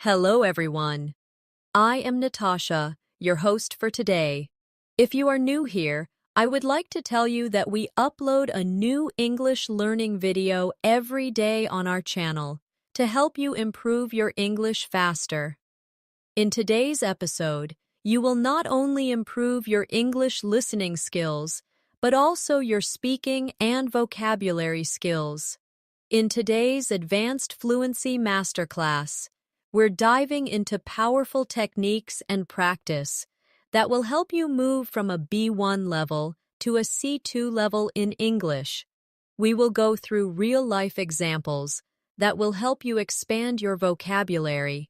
Hello, everyone. I am Natasha, your host for today. If you are new here, I would like to tell you that we upload a new English learning video every day on our channel to help you improve your English faster. In today's episode, you will not only improve your English listening skills, but also your speaking and vocabulary skills. In today's Advanced Fluency Masterclass, we're diving into powerful techniques and practice that will help you move from a B1 level to a C2 level in English. We will go through real-life examples that will help you expand your vocabulary,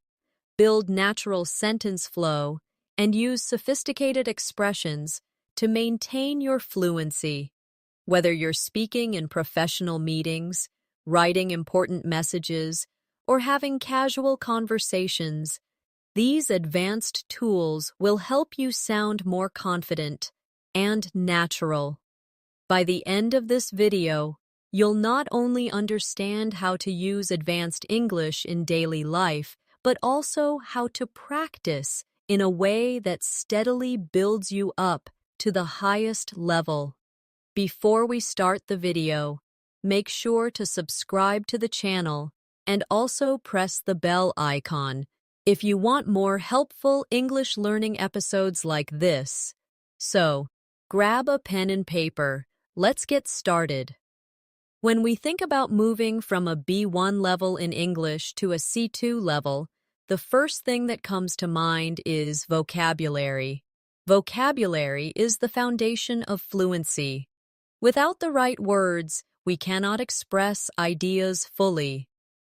build natural sentence flow, and use sophisticated expressions to maintain your fluency. Whether you're speaking in professional meetings, writing important messages, or having casual conversations, these advanced tools will help you sound more confident and natural. By the end of this video, you'll not only understand how to use advanced English in daily life, but also how to practice in a way that steadily builds you up to the highest level. Before we start the video, make sure to subscribe to the channel and also press the bell icon if you want more helpful English learning episodes like this. So, grab a pen and paper. Let's get started. When we think about moving from a B1 level in English to a C2 level, the first thing that comes to mind is vocabulary. Vocabulary is the foundation of fluency. Without the right words, we cannot express ideas fully.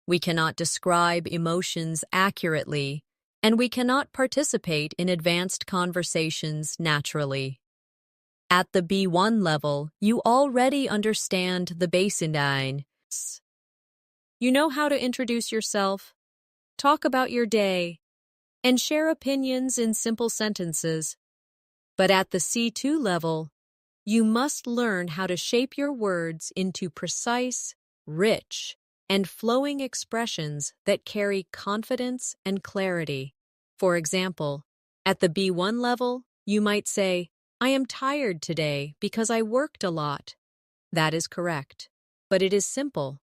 We cannot describe emotions accurately, and we cannot participate in advanced conversations naturally. At the B1 level, you already understand the basics. You know how to introduce yourself, talk about your day, and share opinions in simple sentences. But at the C2 level, you must learn how to shape your words into precise, rich, and flowing expressions that carry confidence and clarity. For example, at the B1 level, you might say, "I am tired today because I worked a lot." That is correct, but it is simple.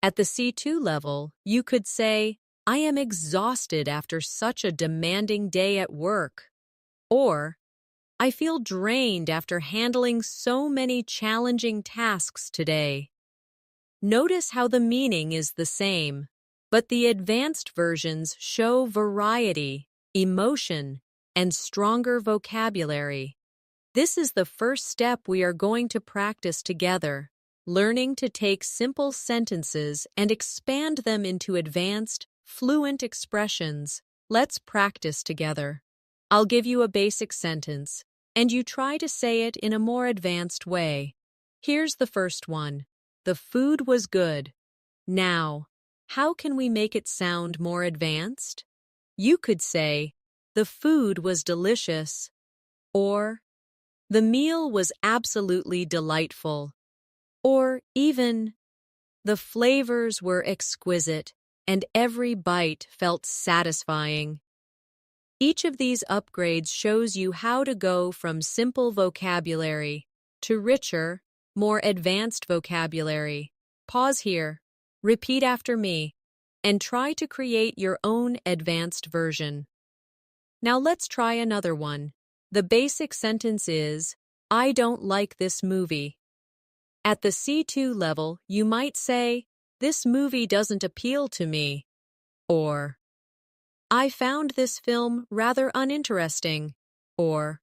At the C2 level, you could say, "I am exhausted after such a demanding day at work," or "I feel drained after handling so many challenging tasks today." Notice how the meaning is the same, but the advanced versions show variety, emotion, and stronger vocabulary. This is the first step we are going to practice together, learning to take simple sentences and expand them into advanced, fluent expressions. Let's practice together. I'll give you a basic sentence, and you try to say it in a more advanced way. Here's the first one. The food was good. Now, how can we make it sound more advanced? You could say, "The food was delicious," or "The meal was absolutely delightful," or even, "The flavors were exquisite, and every bite felt satisfying." Each of these upgrades shows you how to go from simple vocabulary to richer, more advanced vocabulary. Pause here, repeat after me, and try to create your own advanced version. Now let's try another one. The basic sentence is, "I don't like this movie." At the C2 level, you might say, "This movie doesn't appeal to me," or "I found this film rather uninteresting," or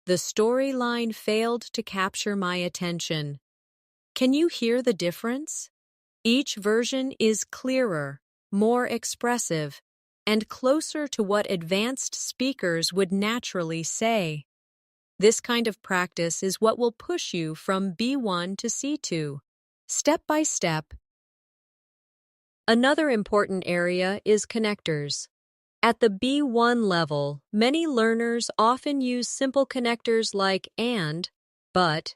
"The storyline failed to capture my attention." Can you hear the difference? Each version is clearer, more expressive, and closer to what advanced speakers would naturally say. This kind of practice is what will push you from B1 to C2, step by step. Another important area is connectors. At the B1 level, many learners often use simple connectors like and, but,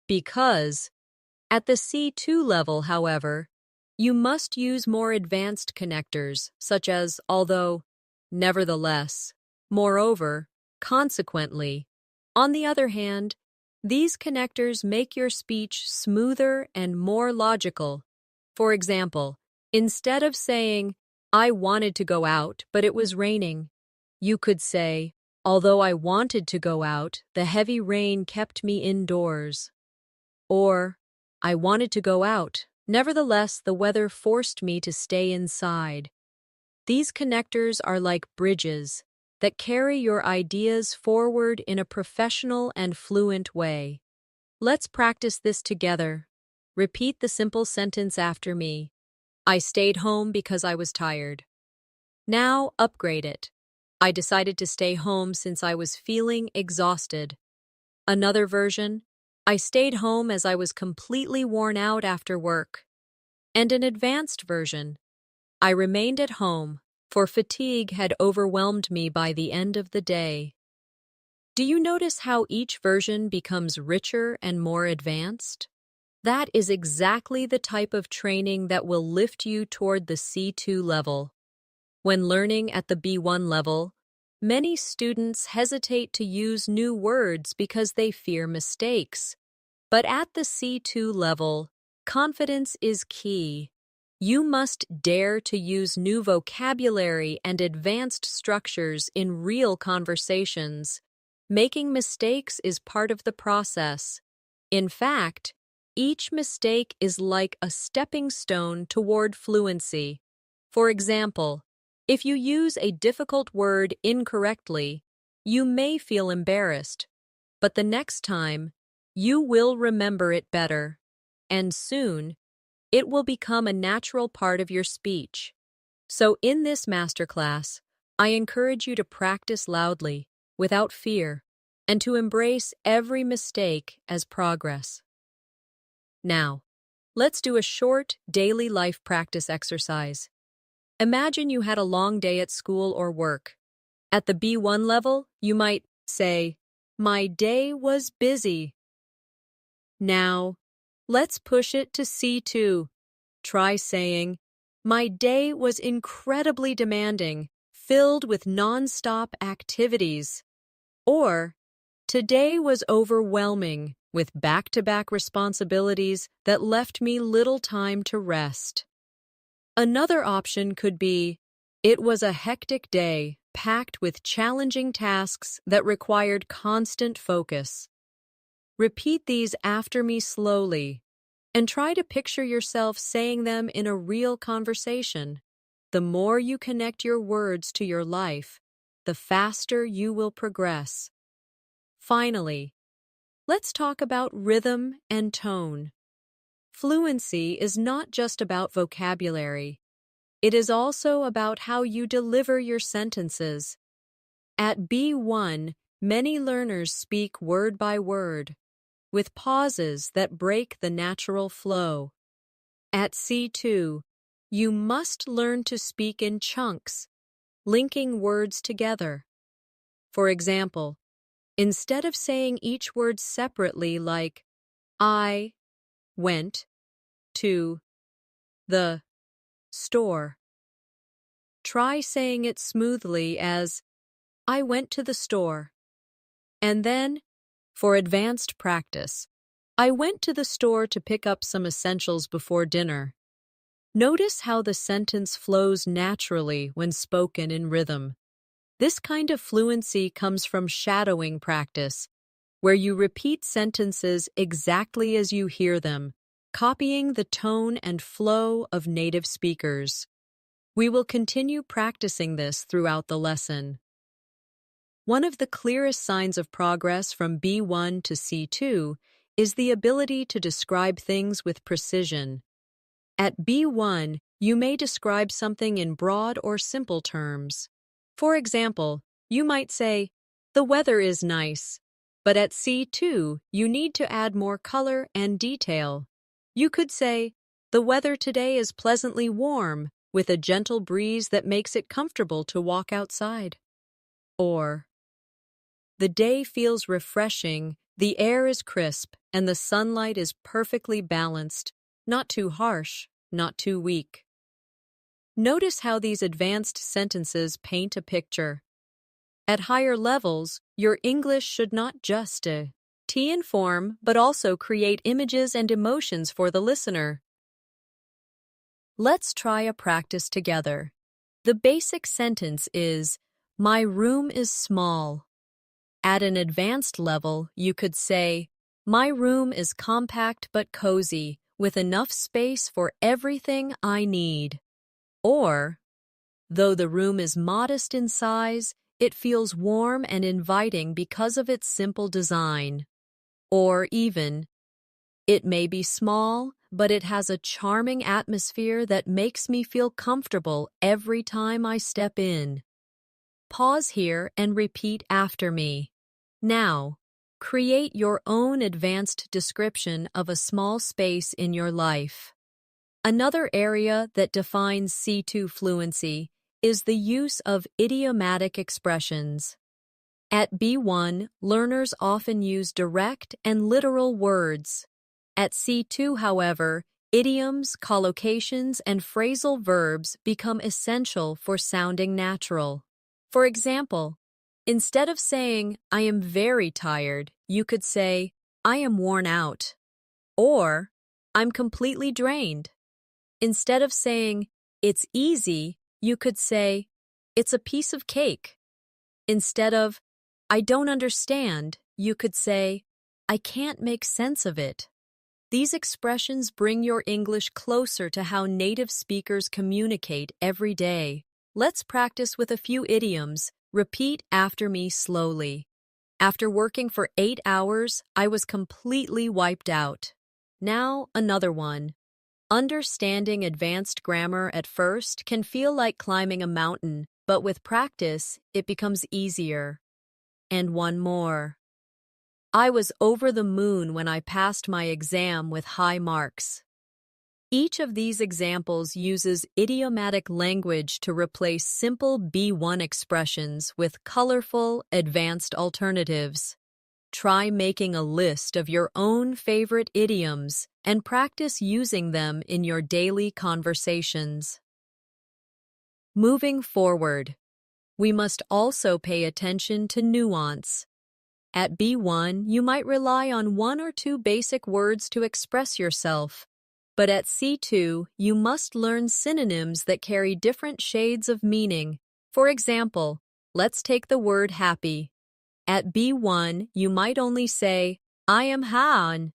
because. At the C2 level, however, You must use more advanced connectors, such as although, nevertheless, moreover, consequently. On the other hand, these connectors make your speech smoother and more logical. For example, instead of saying, I wanted to go out, but it was raining, you could say, although I wanted to go out, the heavy rain kept me indoors. Or, I wanted to go out, nevertheless, the weather forced me to stay inside. These connectors are like bridges that carry your ideas forward in a professional and fluent way. Let's practice this together. Repeat the simple sentence after me. I stayed home because I was tired. Now upgrade it. I decided to stay home since I was feeling exhausted. Another version, I stayed home as I was completely worn out after work. And an advanced version, I remained at home, for fatigue had overwhelmed me by the end of the day. Do you notice how each version becomes richer and more advanced? That is exactly the type of training that will lift you toward the C2 level. When learning at the B1 level, many students hesitate to use new words because they fear mistakes. But at the C2 level, confidence is key. You must dare to use new vocabulary and advanced structures in real conversations. Making mistakes is part of the process. In fact, each mistake is like a stepping stone toward fluency. For example, if you use a difficult word incorrectly, you may feel embarrassed, but the next time, you will remember it better, and soon, it will become a natural part of your speech. So in this masterclass, I encourage you to practice loudly, without fear, and to embrace every mistake as progress. Now, let's do a short daily life practice exercise. Imagine you had a long day at school or work. At the B1 level, you might say, my day was busy. Now, let's push it to C2. Try saying, my day was incredibly demanding, filled with non-stop activities. Or, today was overwhelming, with back-to-back responsibilities that left me little time to rest. Another option could be, it was a hectic day, packed with challenging tasks that required constant focus. Repeat these after me slowly, and try to picture yourself saying them in a real conversation. The more you connect your words to your life, the faster you will progress. Finally, let's talk about rhythm and tone. Fluency is not just about vocabulary. It is also about how you deliver your sentences. At B1, many learners speak word by word, with pauses that break the natural flow. At C2, you must learn to speak in chunks, linking words together. For example, instead of saying each word separately like, I went to the store, try saying it smoothly as, I went to the store. And then, for advanced practice, I went to the store to pick up some essentials before dinner. Notice how the sentence flows naturally when spoken in rhythm. This kind of fluency comes from shadowing practice, where you repeat sentences exactly as you hear them, copying the tone and flow of native speakers. We will continue practicing this throughout the lesson. One of the clearest signs of progress from B1 to C2 is the ability to describe things with precision. At B1, you may describe something in broad or simple terms. For example, you might say, the weather is nice. But at C2, you need to add more color and detail. You could say, the weather today is pleasantly warm, with a gentle breeze that makes it comfortable to walk outside. Or, the day feels refreshing, the air is crisp, and the sunlight is perfectly balanced, not too harsh, not too weak. Notice how these advanced sentences paint a picture. At higher levels, your English should not just inform, but also create images and emotions for the listener. Let's try a practice together. The basic sentence is, "My room is small." At an advanced level, you could say, "My room is compact but cozy, with enough space for everything I need." Or, "Though the room is modest in size, it feels warm and inviting because of its simple design." Or even, "It may be small, but it has a charming atmosphere that makes me feel comfortable every time I step in." Pause here and repeat after me. Now, create your own advanced description of a small space in your life. Another area that defines C2 fluency is the use of idiomatic expressions. At B1, learners often use direct and literal words. At C2, however, idioms, collocations, and phrasal verbs become essential for sounding natural. For example, instead of saying, "I am very tired," you could say, "I am worn out." Or, "I'm completely drained." Instead of saying, "It's easy," you could say, "It's a piece of cake." Instead of, "I don't understand," you could say, "I can't make sense of it." These expressions bring your English closer to how native speakers communicate every day. Let's practice with a few idioms. Repeat after me slowly. "After working for 8 hours, I was completely wiped out." Now, another one. "Understanding advanced grammar at first can feel like climbing a mountain, but with practice, it becomes easier." And one more. "I was over the moon when I passed my exam with high marks." Each of these examples uses idiomatic language to replace simple B1 expressions with colorful, advanced alternatives. Try making a list of your own favorite idioms and practice using them in your daily conversations. Moving forward, we must also pay attention to nuance. At B1, you might rely on 1 or 2 basic words to express yourself. But at C2, you must learn synonyms that carry different shades of meaning. For example, let's take the word happy. At B1, you might only say, "I am han."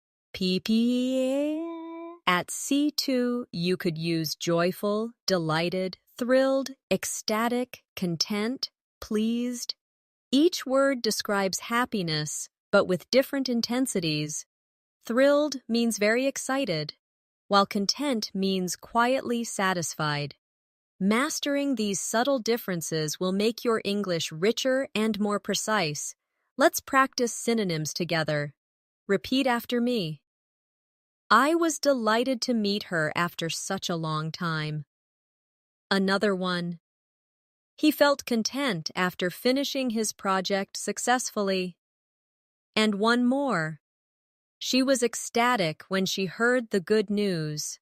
At C2, you could use joyful, delighted, thrilled, ecstatic, content, pleased. Each word describes happiness, but with different intensities. Thrilled means very excited, while content means quietly satisfied. Mastering these subtle differences will make your English richer and more precise. Let's practice synonyms together. Repeat after me. "I was delighted to meet her after such a long time." Another one. "He felt content after finishing his project successfully." And one more. "She was ecstatic when she heard the good news."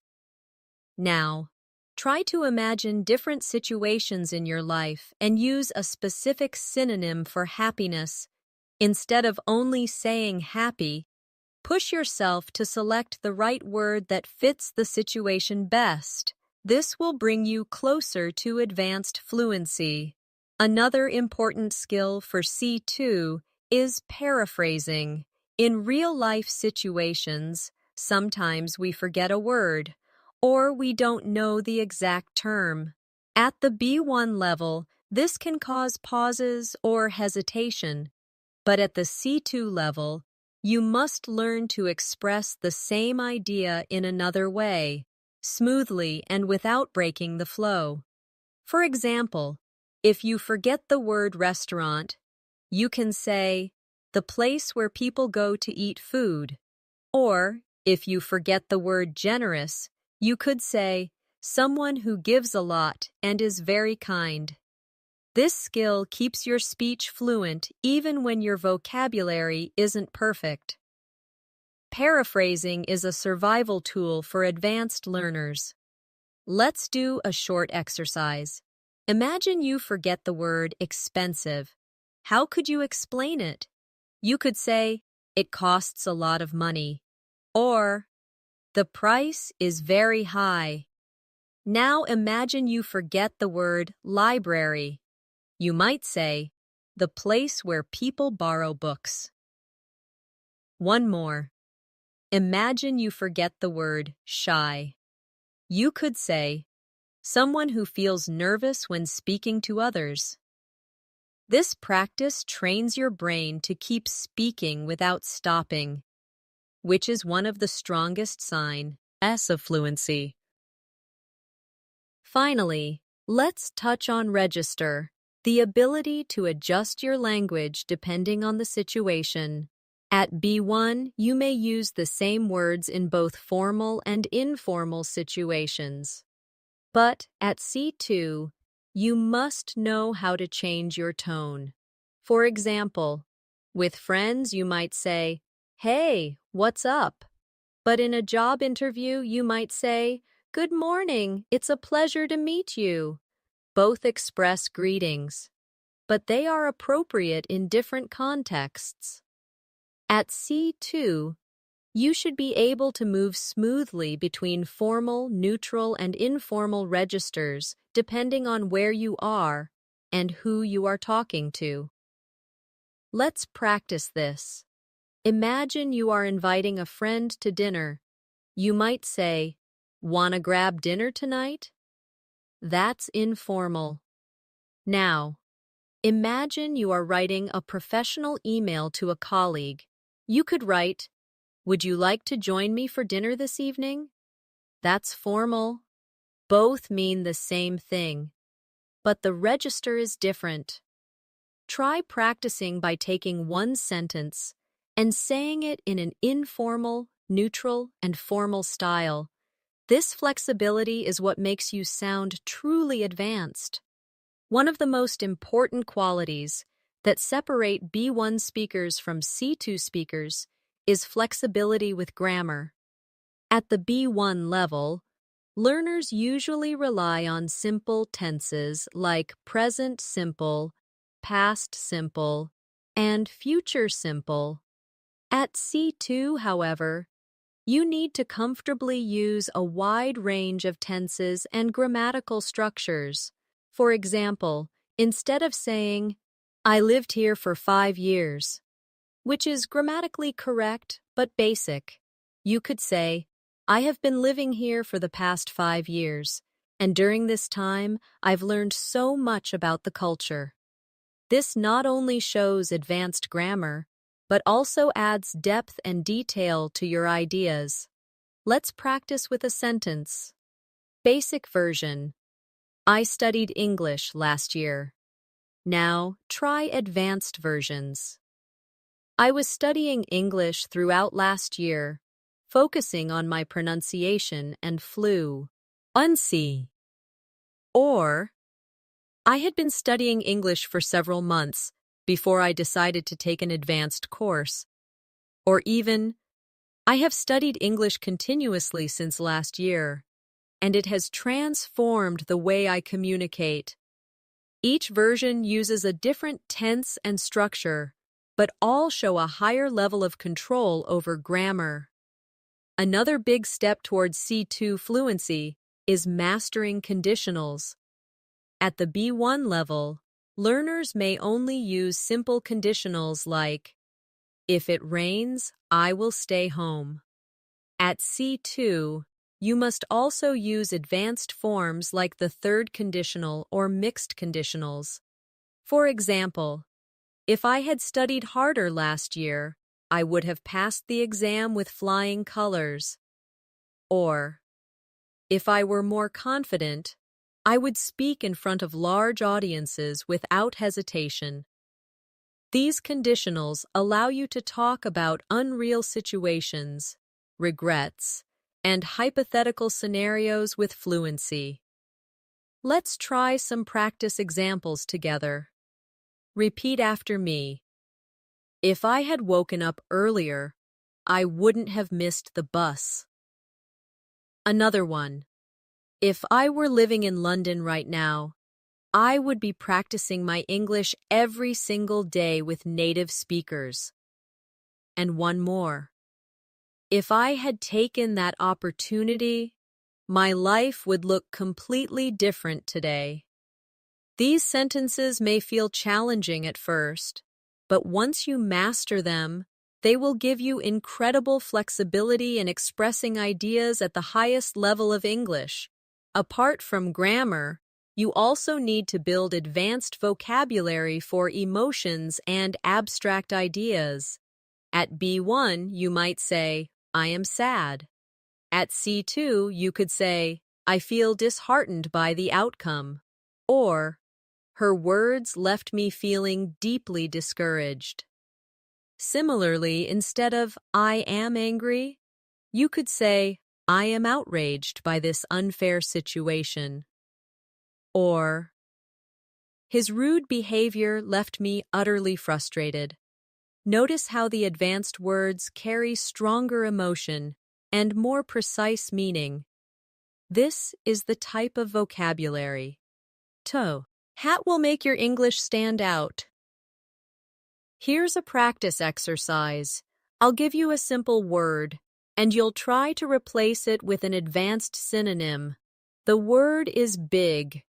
Now, try to imagine different situations in your life and use a specific synonym for happiness. Instead of only saying happy, push yourself to select the right word that fits the situation best. This will bring you closer to advanced fluency. Another important skill for C2 is paraphrasing. In real-life situations, sometimes we forget a word, or we don't know the exact term. At the B1 level, this can cause pauses or hesitation. But at the C2 level, you must learn to express the same idea in another way, smoothly and without breaking the flow. For example, if you forget the word restaurant, you can say, "the place where people go to eat food." Or, if you forget the word generous, you could say, "someone who gives a lot and is very kind." This skill keeps your speech fluent even when your vocabulary isn't perfect. Paraphrasing is a survival tool for advanced learners. Let's do a short exercise. Imagine you forget the word expensive. How could you explain it? You could say, it costs a lot of money, or the price is very high. Now imagine you forget the word library. You might say, the place where people borrow books. One more. Imagine you forget the word shy. You could say, someone who feels nervous when speaking to others. This practice trains your brain to keep speaking without stopping, which is one of the strongest signs of fluency. Finally, let's touch on register, the ability to adjust your language depending on the situation. At B1, you may use the same words in both formal and informal situations. But at C2, you must know how to change your tone. For example, with friends you might say, "Hey, what's up?" But in a job interview you might say, "Good morning, it's a pleasure to meet you." Both express greetings, but they are appropriate in different contexts. At C2, you should be able to move smoothly between formal, neutral, and informal registers depending on where you are and who you are talking to. Let's practice this. Imagine you are inviting a friend to dinner. You might say, "Wanna grab dinner tonight?" That's informal. Now, imagine you are writing a professional email to a colleague. You could write, "Would you like to join me for dinner this evening?" That's formal. Both mean the same thing, but the register is different. Try practicing by taking one sentence and saying it in an informal, neutral, and formal style. This flexibility is what makes you sound truly advanced. One of the most important qualities that separate B1 speakers from C2 speakers is flexibility with grammar. At the B1 level, learners usually rely on simple tenses like present simple, past simple, and future simple. At C2, however, you need to comfortably use a wide range of tenses and grammatical structures. For example, instead of saying, "I lived here for 5 years," which is grammatically correct but basic, you could say, "I have been living here for the past 5 years, and during this time, I've learned so much about the culture." This not only shows advanced grammar, but also adds depth and detail to your ideas. Let's practice with a sentence. Basic version. I studied English last year. Now, try advanced versions. I was studying English throughout last year, focusing on my pronunciation and fluency. Or, I had been studying English for several months before I decided to take an advanced course. Or even, I have studied English continuously since last year, and it has transformed the way I communicate. Each version uses a different tense and structure, but all show a higher level of control over grammar. Another big step towards C2 fluency is mastering conditionals. At the B1 level, learners may only use simple conditionals like, "If it rains, I will stay home." At C2, you must also use advanced forms like the third conditional or mixed conditionals. For example, if I had studied harder last year, I would have passed the exam with flying colors. Or, if I were more confident, I would speak in front of large audiences without hesitation. These conditionals allow you to talk about unreal situations, regrets, and hypothetical scenarios with fluency. Let's try some practice examples together. Repeat after me. If I had woken up earlier, I wouldn't have missed the bus. Another one. If I were living in London right now, I would be practicing my English every single day with native speakers. And one more. If I had taken that opportunity, my life would look completely different today. These sentences may feel challenging at first, but once you master them, they will give you incredible flexibility in expressing ideas at the highest level of English. Apart from grammar, you also need to build advanced vocabulary for emotions and abstract ideas. At B1, you might say, I am sad. At C2, you could say, I feel disheartened by the outcome. Or, her words left me feeling deeply discouraged. Similarly, instead of I am angry, you could say, I am outraged by this unfair situation. Or, his rude behavior left me utterly frustrated. Notice how the advanced words carry stronger emotion and more precise meaning. This is the type of vocabulary. Hat will make your English stand out. Here's a practice exercise. I'll give you a simple word, and you'll try to replace it with an advanced synonym. The word is big.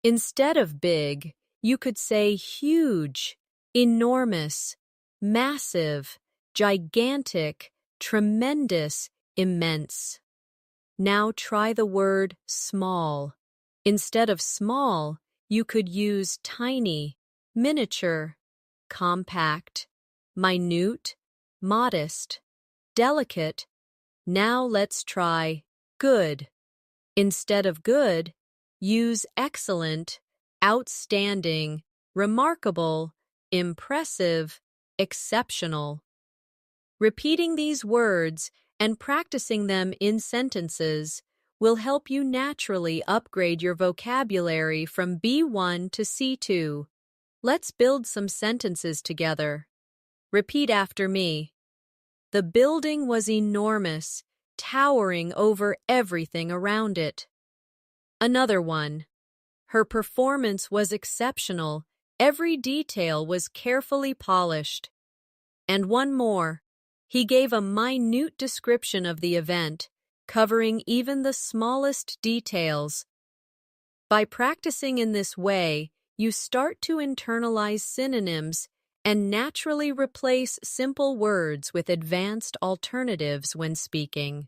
Instead of big, you could say huge, enormous, massive, gigantic, tremendous, immense. Now try the word small. Instead of small, you could use tiny, miniature, compact, minute, modest, delicate. Now let's try good. Instead of good, use excellent, outstanding, remarkable, impressive, exceptional. Repeating these words and practicing them in sentences will help you naturally upgrade your vocabulary from B1 to C2. Let's build some sentences together. Repeat after me. The building was enormous, towering over everything around it. Another one. Her performance was exceptional. Every detail was carefully polished. And one more. He gave a minute description of the event, covering even the smallest details. By practicing in this way, you start to internalize synonyms and naturally replace simple words with advanced alternatives when speaking.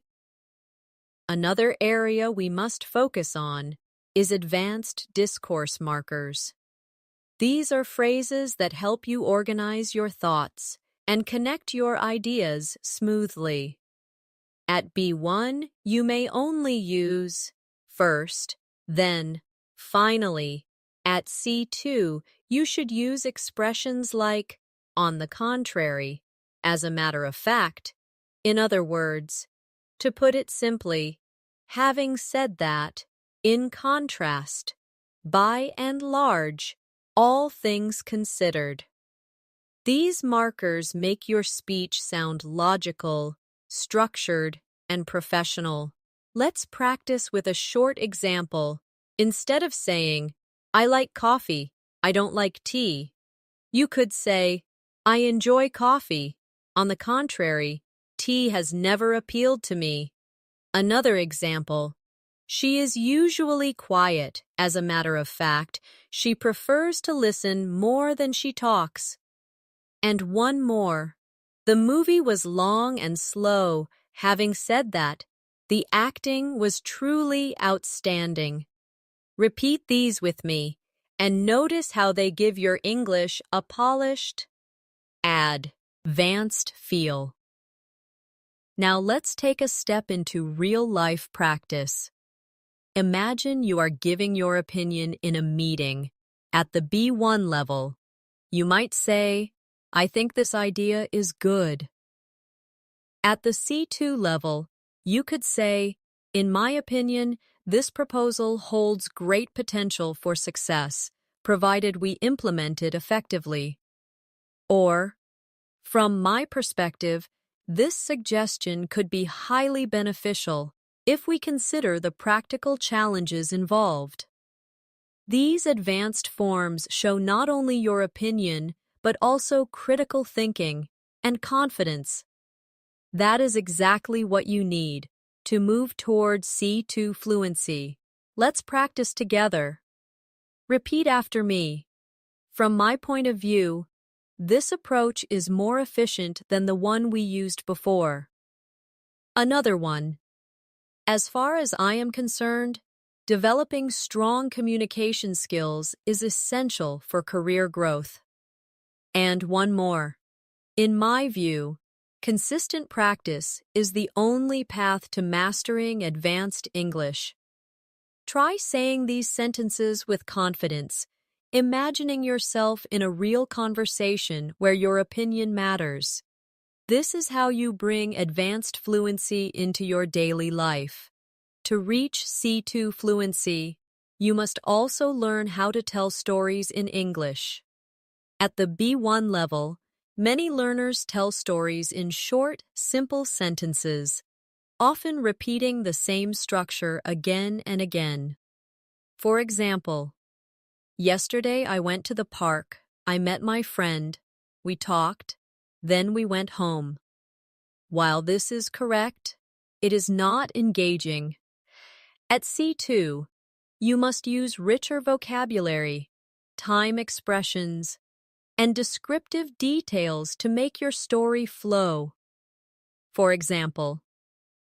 Another area we must focus on is advanced discourse markers. These are phrases that help you organize your thoughts and connect your ideas smoothly. At B1, you may only use first, then, finally. At C2, you should use expressions like on the contrary, as a matter of fact. In other words, to put it simply, having said that, in contrast, by and large, all things considered. These markers make your speech sound logical, structured, and professional. Let's practice with a short example. Instead of saying, I like coffee, I don't like tea, you could say, I enjoy coffee. On the contrary, tea has never appealed to me. Another example. She is usually quiet. As a matter of fact, she prefers to listen more than she talks. And one more. The movie was long and slow. Having said that, the acting was truly outstanding. Repeat these with me, and notice how they give your English a polished, advanced feel. Now let's take a step into real-life practice. Imagine you are giving your opinion in a meeting at the B1 level. You might say, I think this idea is good. At the C2 level, you could say, in my opinion, this proposal holds great potential for success, provided we implement it effectively. Or, from my perspective, this suggestion could be highly beneficial. if we consider the practical challenges involved. These advanced forms show not only your opinion, but also critical thinking and confidence. That is exactly what you need to move toward C2 fluency. Let's practice together. Repeat after me. From my point of view, this approach is more efficient than the one we used before. Another one. As far as I am concerned, developing strong communication skills is essential for career growth. And one more. In my view, consistent practice is the only path to mastering advanced English. Try saying these sentences with confidence, imagining yourself in a real conversation where your opinion matters. This is how you bring advanced fluency into your daily life. To reach C2 fluency, you must also learn how to tell stories in English. At the B1 level, many learners tell stories in short, simple sentences, often repeating the same structure again and again. For example, yesterday I went to the park, I met my friend, we talked, then we went home. While this is correct, it is not engaging. At C2, you must use richer vocabulary, time expressions, and descriptive details to make your story flow. For example,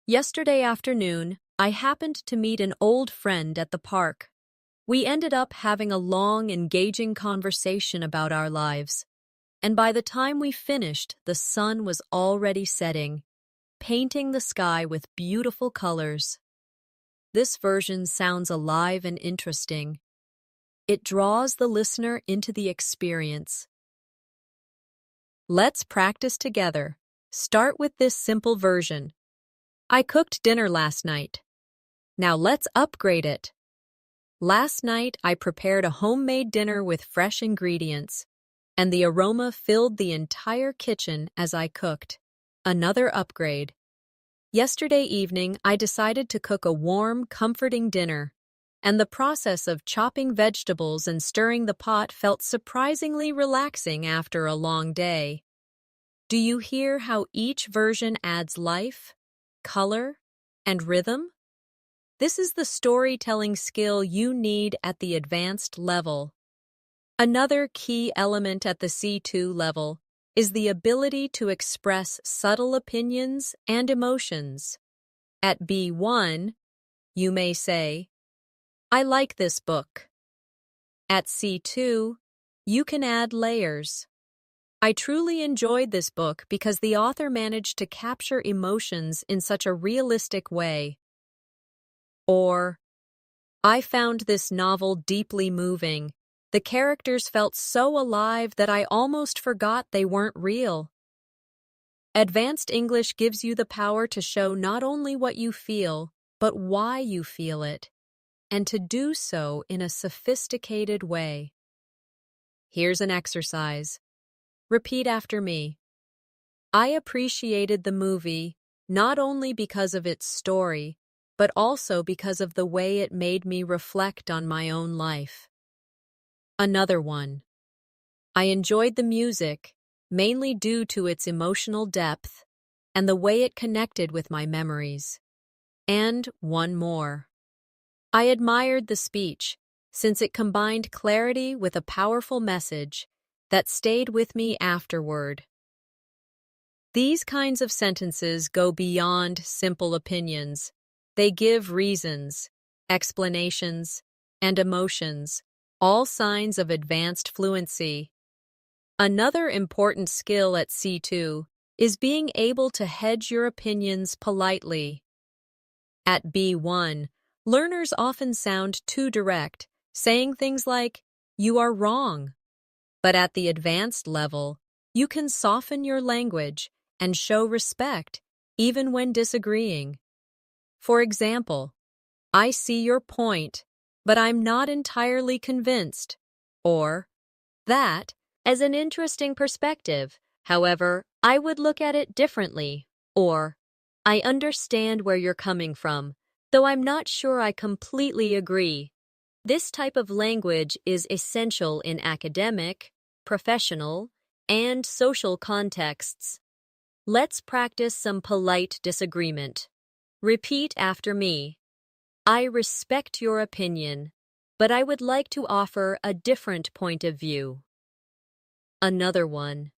yesterday afternoon, I happened to meet an old friend at the park. We ended up having a long, engaging conversation about our lives, and by the time we finished, the sun was already setting, painting the sky with beautiful colors. This version sounds alive and interesting. It draws the listener into the experience. Let's practice together. Start with this simple version. I cooked dinner last night. Now let's upgrade it. Last night I prepared a homemade dinner with fresh ingredients, and the aroma filled the entire kitchen as I cooked. Another upgrade. Yesterday evening I decided to cook a warm, comforting dinner, and the process of chopping vegetables and stirring the pot felt surprisingly relaxing after a long day. Do you hear how each version adds life, color, and rhythm? This is the storytelling skill you need at the advanced level. Another key element at the C2 level is the ability to express subtle opinions and emotions. At B1, you may say, I like this book. At C2, you can add layers. I truly enjoyed this book because the author managed to capture emotions in such a realistic way. Or, I found this novel deeply moving. The characters felt so alive that I almost forgot they weren't real. Advanced English gives you the power to show not only what you feel, but why you feel it, and to do so in a sophisticated way. Here's an exercise. Repeat after me. I appreciated the movie not only because of its story, but also because of the way it made me reflect on my own life. Another one. I enjoyed the music, mainly due to its emotional depth and the way it connected with my memories. And one more. I admired the speech, since it combined clarity with a powerful message that stayed with me afterward. These kinds of sentences go beyond simple opinions. They give reasons, explanations, and emotions, all signs of advanced fluency. Another important skill at C2 is being able to hedge your opinions politely. At B1, learners often sound too direct, saying things like, "You are wrong." But at the advanced level, you can soften your language and show respect, even when disagreeing. For example, I see your point, but I'm not entirely convinced. Or, that is an interesting perspective. However, I would look at it differently. Or, I understand where you're coming from, though I'm not sure I completely agree. This type of language is essential in academic, professional, and social contexts. Let's practice some polite disagreement. Repeat after me. I respect your opinion, but I would like to offer a different point of view. Another one.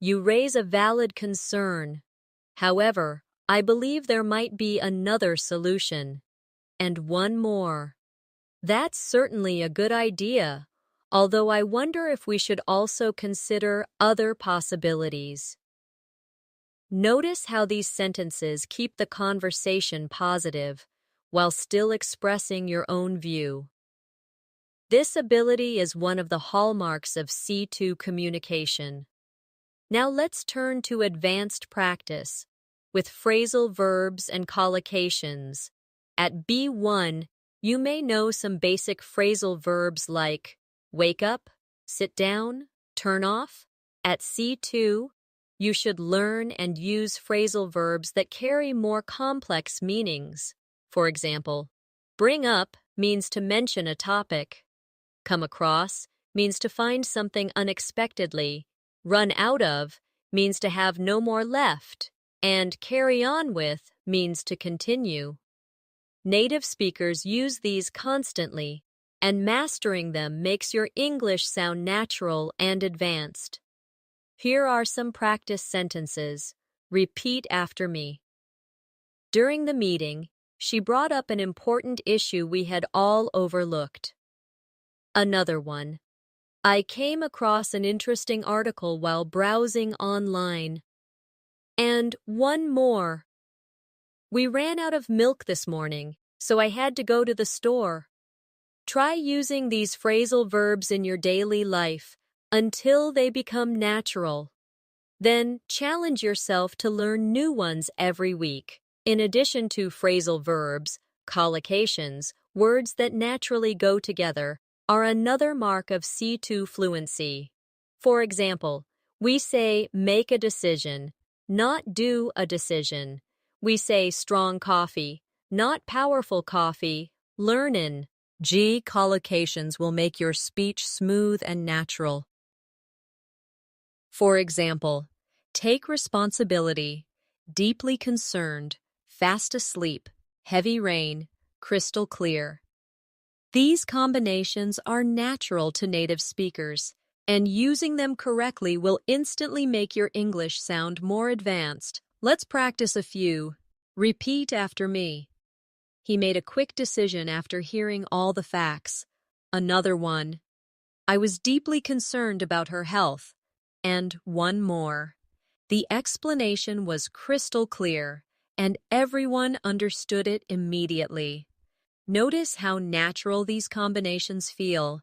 You raise a valid concern. However, I believe there might be another solution. And one more. That's certainly a good idea, although I wonder if we should also consider other possibilities. Notice how these sentences keep the conversation positive while still expressing your own view. This ability is one of the hallmarks of C2 communication. Now let's turn to advanced practice with phrasal verbs and collocations. At B1, you may know some basic phrasal verbs like wake up, sit down, turn off. At C2, you should learn and use phrasal verbs that carry more complex meanings. For example, bring up means to mention a topic. Come across means to find something unexpectedly. Run out of means to have no more left. And carry on with means to continue. Native speakers use these constantly, and mastering them makes your English sound natural and advanced. Here are some practice sentences. Repeat after me. During the meeting, she brought up an important issue we had all overlooked. Another one. I came across an interesting article while browsing online. And one more. We ran out of milk this morning, so I had to go to the store. Try using these phrasal verbs in your daily life until they become natural. Then challenge yourself to learn new ones every week. In addition to phrasal verbs, collocations, words that naturally go together, are another mark of C2 fluency. For example, we say make a decision, not do a decision. We say strong coffee, not powerful coffee, learnin'. G collocations will make your speech smooth and natural. For example, take responsibility, deeply concerned, fast asleep, heavy rain, crystal clear. These combinations are natural to native speakers, and using them correctly will instantly make your English sound more advanced. Let's practice a few. Repeat after me. He made a quick decision after hearing all the facts. Another one. I was deeply concerned about her health. And one more. The explanation was crystal clear, and everyone understood it immediately. Notice how natural these combinations feel.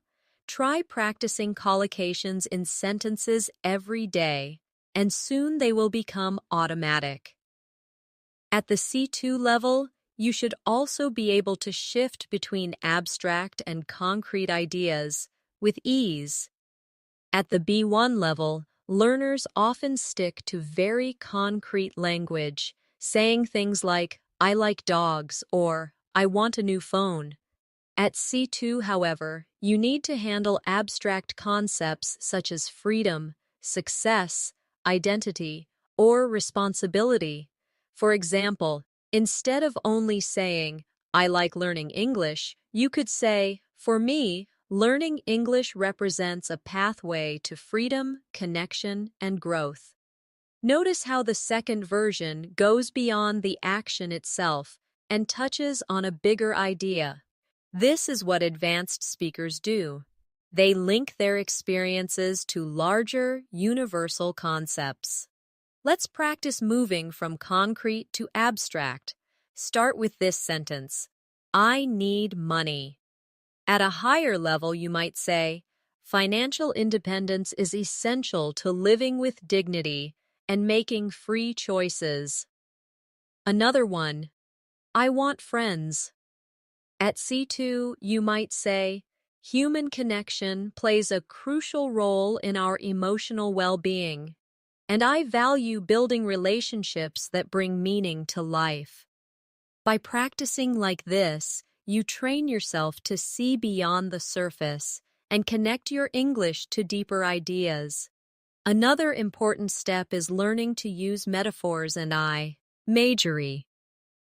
Try practicing collocations in sentences every day, and soon they will become automatic. At the C2 level, you should also be able to shift between abstract and concrete ideas with ease. At the B1 level, learners often stick to very concrete language, saying things like, I like dogs, or I want a new phone. At C2, however, you need to handle abstract concepts such as freedom, success, identity, or responsibility. For example, instead of only saying, I like learning English, you could say, for me, learning English represents a pathway to freedom, connection, and growth. Notice how the second version goes beyond the action itself and touches on a bigger idea. This is what advanced speakers do. They link their experiences to larger, universal concepts. Let's practice moving from concrete to abstract. Start with this sentence. I need money. At a higher level, you might say, financial independence is essential to living with dignity and making free choices. Another one, I want friends. At C2, you might say, human connection plays a crucial role in our emotional well-being, and I value building relationships that bring meaning to life. By practicing like this, you train yourself to see beyond the surface and connect your English to deeper ideas. Another important step is learning to use metaphors and imagery.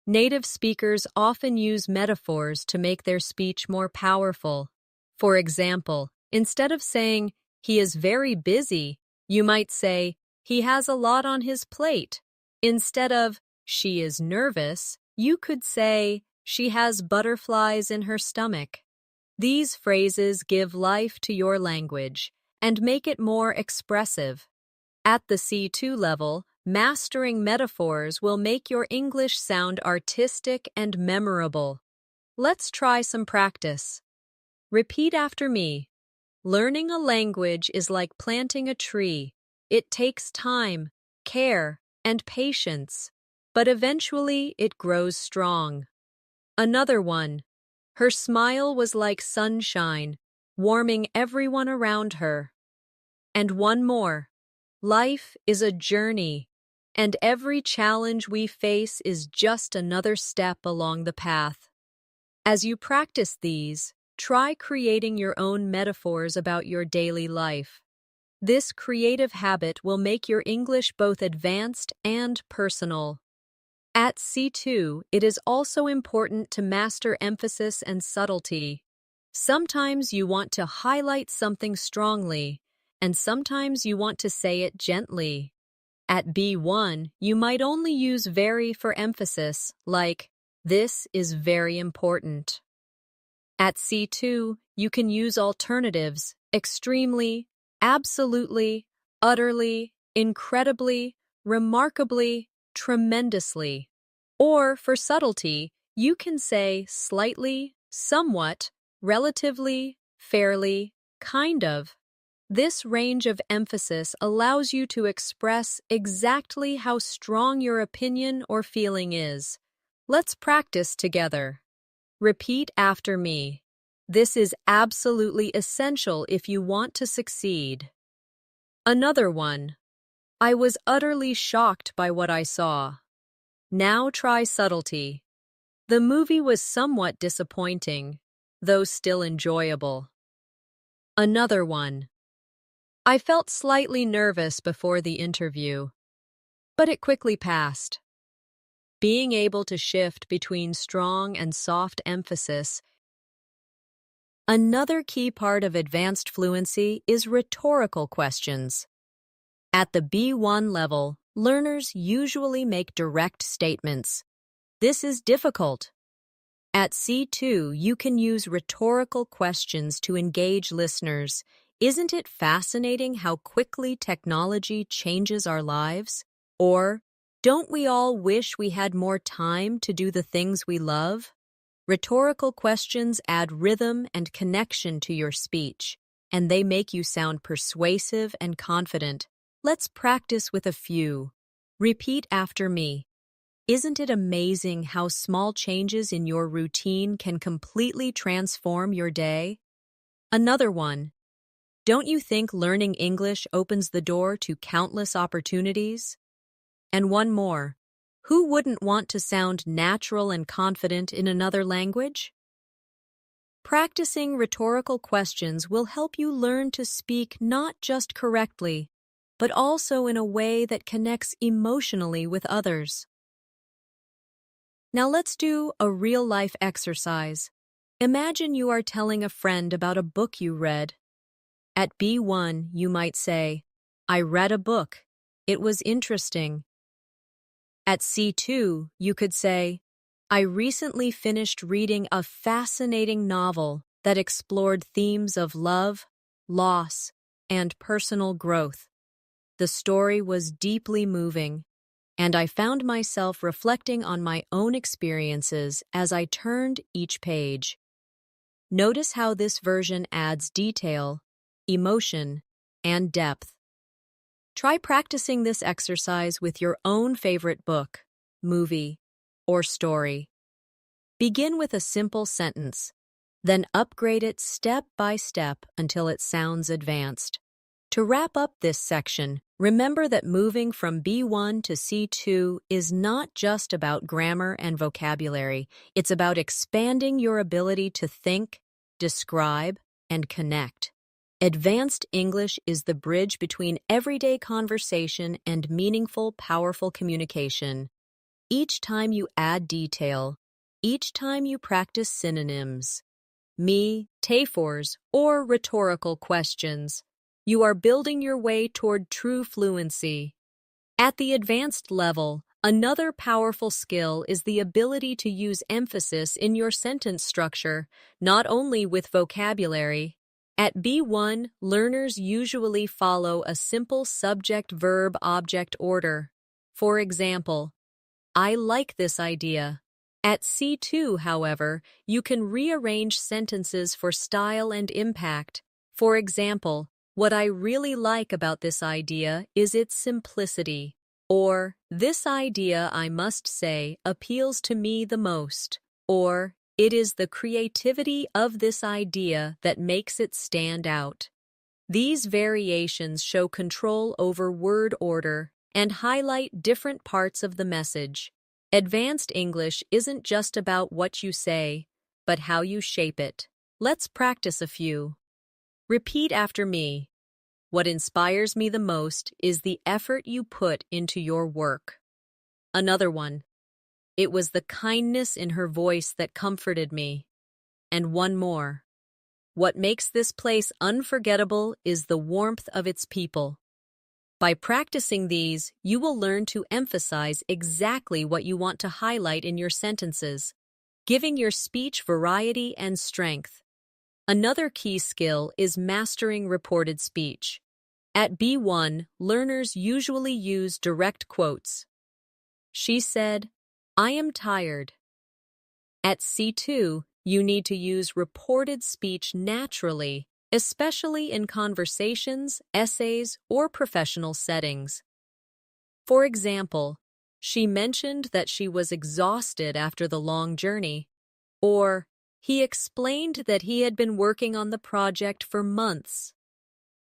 Native speakers often use metaphors to make their speech more powerful. For example, instead of saying, "He is very busy," you might say, "He has a lot on his plate." Instead of, "She is nervous," you could say, "She has butterflies in her stomach." These phrases give life to your language and make it more expressive. At the C2 level, mastering metaphors will make your English sound artistic and memorable. Let's try some practice. Repeat after me. Learning a language is like planting a tree. It takes time, care, and patience, but eventually it grows strong. Another one. Her smile was like sunshine, warming everyone around her. And one more. Life is a journey, and every challenge we face is just another step along the path. As you practice these, try creating your own metaphors about your daily life. This creative habit will make your English both advanced and personal. At C2, it is also important to master emphasis and subtlety. Sometimes you want to highlight something strongly, and sometimes you want to say it gently. At B1, you might only use very for emphasis, like, "This is very important." At C2, you can use alternatives, extremely, absolutely, utterly, incredibly, remarkably, tremendously. Or for subtlety, you can say slightly, somewhat, relatively, fairly, kind of. This range of emphasis allows you to express exactly how strong your opinion or feeling is. Let's practice together. Repeat after me. This is absolutely essential if you want to succeed. Another one. I was utterly shocked by what I saw. Now try subtlety. The movie was somewhat disappointing, though still enjoyable. Another one. I felt slightly nervous before the interview, but it quickly passed. Being able to shift between strong and soft emphasis. Another key part of advanced fluency is rhetorical questions. At the B1 level, learners usually make direct statements. This is difficult. At C2, you can use rhetorical questions to engage listeners. Isn't it fascinating how quickly technology changes our lives? Or, don't we all wish we had more time to do the things we love? Rhetorical questions add rhythm and connection to your speech, and they make you sound persuasive and confident. Let's practice with a few. Repeat after me. Isn't it amazing how small changes in your routine can completely transform your day? Another one. Don't you think learning English opens the door to countless opportunities? And one more. Who wouldn't want to sound natural and confident in another language? Practicing rhetorical questions will help you learn to speak not just correctly, but also in a way that connects emotionally with others. Now let's do a real-life exercise. Imagine you are telling a friend about a book you read. At B1, you might say, "I read a book. It was interesting." At C2, you could say, "I recently finished reading a fascinating novel that explored themes of love, loss, and personal growth. The story was deeply moving, and I found myself reflecting on my own experiences as I turned each page." Notice how this version adds detail, emotion, and depth. Try practicing this exercise with your own favorite book, movie, or story. Begin with a simple sentence, then upgrade it step by step until it sounds advanced. To wrap up this section, remember that moving from B1 to C2 is not just about grammar and vocabulary. It's about expanding your ability to think, describe, and connect. Advanced English is the bridge between everyday conversation and meaningful, powerful communication. Each time you add detail, each time you practice synonyms, metaphors, or rhetorical questions, you are building your way toward true fluency. At the advanced level, another powerful skill is the ability to use emphasis in your sentence structure, not only with vocabulary. At B1, learners usually follow a simple subject-verb-object order. For example, I like this idea. At C2, however, you can rearrange sentences for style and impact. For example, what I really like about this idea is its simplicity. Or, this idea, I must say, appeals to me the most. Or, it is the creativity of this idea that makes it stand out. These variations show control over word order and highlight different parts of the message. Advanced English isn't just about what you say, but how you shape it. Let's practice a few. Repeat after me. What inspires me the most is the effort you put into your work. Another one. It was the kindness in her voice that comforted me. And one more. What makes this place unforgettable is the warmth of its people. By practicing these, you will learn to emphasize exactly what you want to highlight in your sentences, giving your speech variety and strength. Another key skill is mastering reported speech. At B1, learners usually use direct quotes. She said, I am tired. At C2, you need to use reported speech naturally, especially in conversations, essays, or professional settings. For example, she mentioned that she was exhausted after the long journey, or he explained that he had been working on the project for months.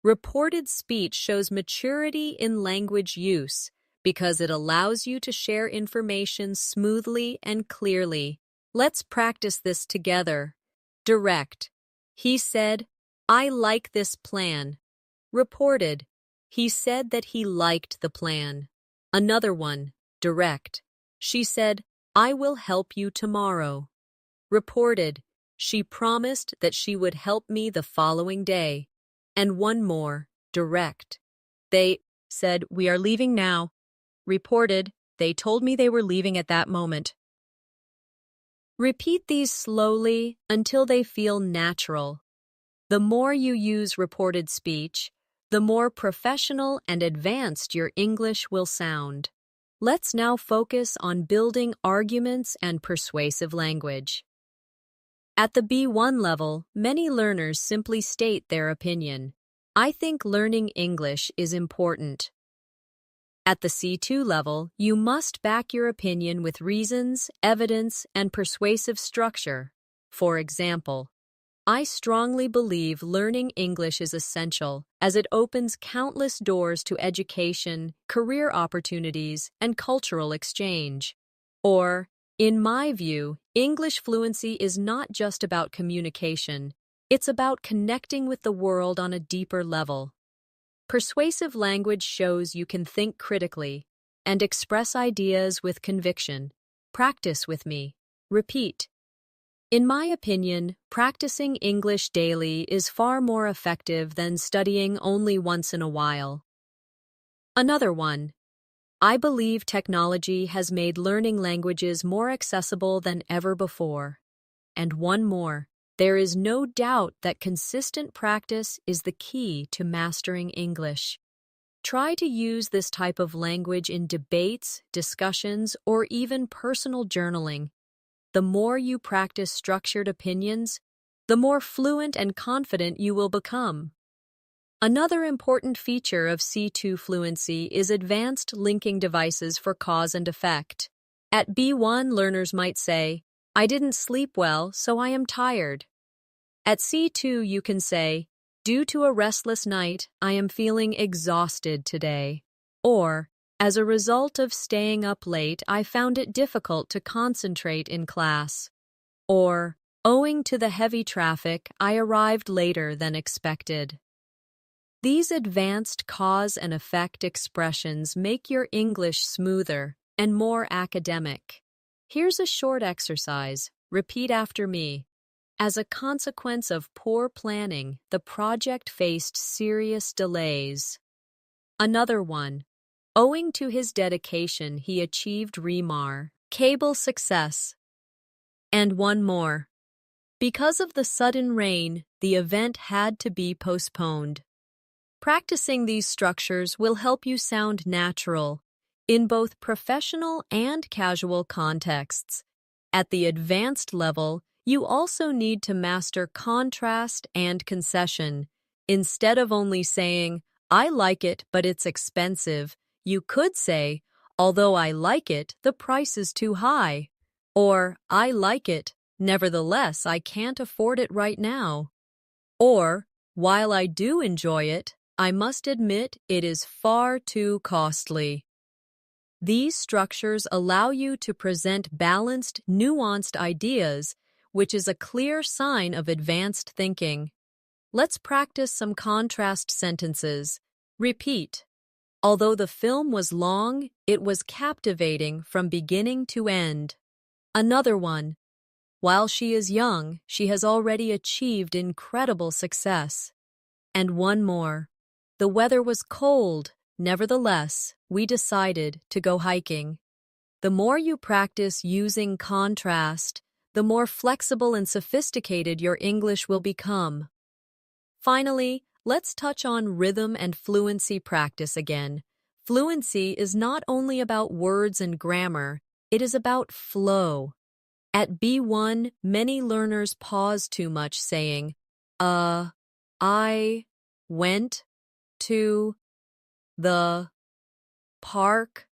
Reported speech shows maturity in language use because it allows you to share information smoothly and clearly. Let's practice this together. Direct. He said, I like this plan. Reported. He said that he liked the plan. Another one. Direct. She said, I will help you tomorrow. Reported. She promised that she would help me the following day. And one more, direct. They said, we are leaving now. Reported, they told me they were leaving at that moment. Repeat these slowly until they feel natural. The more you use reported speech, the more professional and advanced your English will sound. Let's now focus on building arguments and persuasive language. At the B1 level, many learners simply state their opinion. I think learning English is important. At the C2 level, you must back your opinion with reasons, evidence, and persuasive structure. For example, I strongly believe learning English is essential as it opens countless doors to education, career opportunities, and cultural exchange. Or, in my view, English fluency is not just about communication. It's about connecting with the world on a deeper level. Persuasive language shows you can think critically and express ideas with conviction. Practice with me. Repeat. In my opinion, practicing English daily is far more effective than studying only once in a while. Another one. I believe technology has made learning languages more accessible than ever before. And one more. There is no doubt that consistent practice is the key to mastering English. Try to use this type of language in debates, discussions, or even personal journaling. The more you practice structured opinions, the more fluent and confident you will become. Another important feature of C2 fluency is advanced linking devices for cause and effect. At B1, learners might say, I didn't sleep well, so I am tired. At C2, you can say, Due to a restless night, I am feeling exhausted today. Or, as a result of staying up late, I found it difficult to concentrate in class. Or, owing to the heavy traffic, I arrived later than expected. These advanced cause and effect expressions make your English smoother and more academic. Here's a short exercise. Repeat after me. As a consequence of poor planning, the project faced serious delays. Another one. Owing to his dedication, he achieved remarkable success. And one more. Because of the sudden rain, the event had to be postponed. Practicing these structures will help you sound natural in both professional and casual contexts. At the advanced level, you also need to master contrast and concession. Instead of only saying, "I like it, but it's expensive," you could say, "Although I like it, the price is too high." Or, "I like it, nevertheless, I can't afford it right now." Or, "While I do enjoy it, I must admit it is far too costly." These structures allow you to present balanced, nuanced ideas, which is a clear sign of advanced thinking. Let's practice some contrast sentences. Repeat. Although the film was long, it was captivating from beginning to end. Another one. While she is young, she has already achieved incredible success. And one more. The weather was cold. Nevertheless, we decided to go hiking. The more you practice using contrast, the more flexible and sophisticated your English will become. Finally, let's touch on rhythm and fluency practice again. Fluency is not only about words and grammar, it is about flow. At B1, many learners pause too much saying, I went to the park.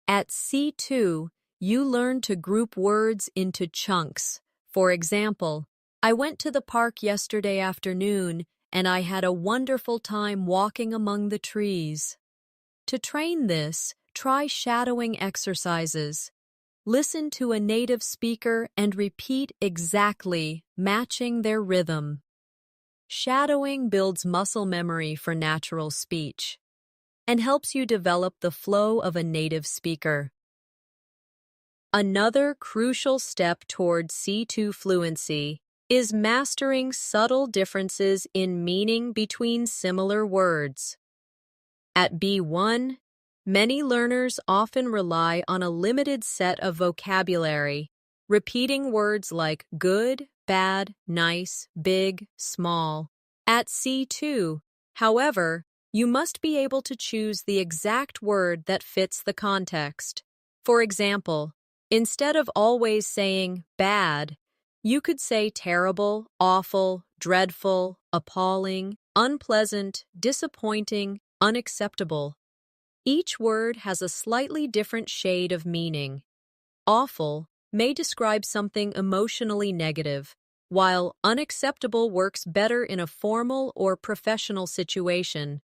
At C2, you learn to group words into chunks. For example, I went to the park yesterday afternoon and I had a wonderful time walking among the trees. To train this, try shadowing exercises. Listen to a native speaker and repeat exactly, matching their rhythm. Shadowing builds muscle memory for natural speech and helps you develop the flow of a native speaker. Another crucial step toward C2 fluency is mastering subtle differences in meaning between similar words. At B1, many learners often rely on a limited set of vocabulary, repeating words like good, bad, nice, big, small. At C2, however, you must be able to choose the exact word that fits the context. For example, instead of always saying bad, you could say terrible, awful, dreadful, appalling, unpleasant, disappointing, unacceptable. Each word has a slightly different shade of meaning. Awful may describe something emotionally negative, while unacceptable works better in a formal or professional situation.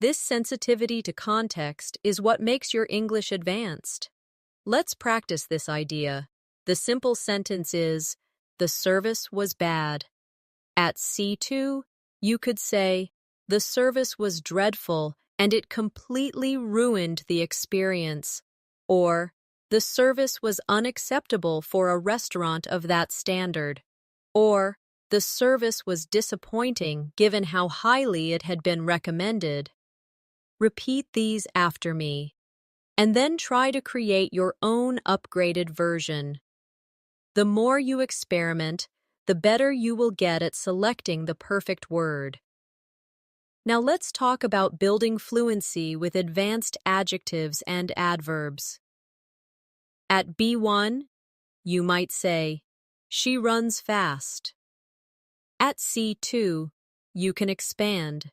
This sensitivity to context is what makes your English advanced. Let's practice this idea. The simple sentence is, "The service was bad." At C2, you could say, "The service was dreadful and it completely ruined the experience." Or, "The service was unacceptable for a restaurant of that standard." Or, "The service was disappointing given how highly it had been recommended." Repeat these after me, and then try to create your own upgraded version. The more you experiment, the better you will get at selecting the perfect word. Now let's talk about building fluency with advanced adjectives and adverbs. At B1, you might say, "She runs fast." At C2, you can expand.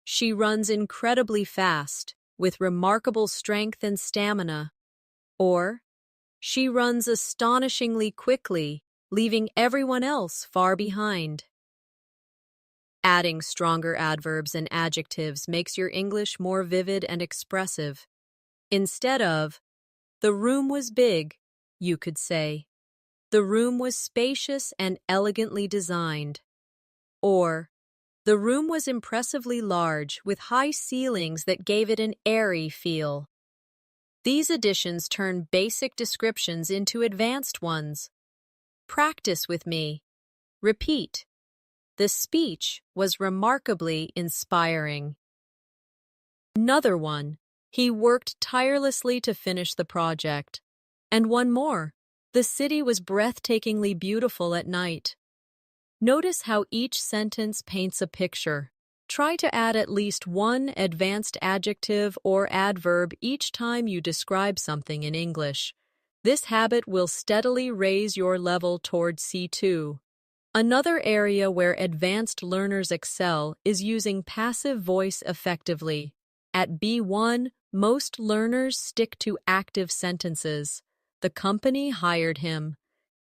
"She runs incredibly fast, with remarkable strength and stamina." Or, "She runs astonishingly quickly, leaving everyone else far behind." Adding stronger adverbs and adjectives makes your English more vivid and expressive. Instead of, "The room was big," you could say, "The room was spacious and elegantly designed." Or, "The room was impressively large with high ceilings that gave it an airy feel." These additions turn basic descriptions into advanced ones. Practice with me. Repeat. The speech was remarkably inspiring. Another one. He worked tirelessly to finish the project. And one more. The city was breathtakingly beautiful at night. Notice how each sentence paints a picture. Try to add at least one advanced adjective or adverb each time you describe something in English. This habit will steadily raise your level toward C2. Another area where advanced learners excel is using passive voice effectively. At B1, most learners stick to active sentences. The company hired him.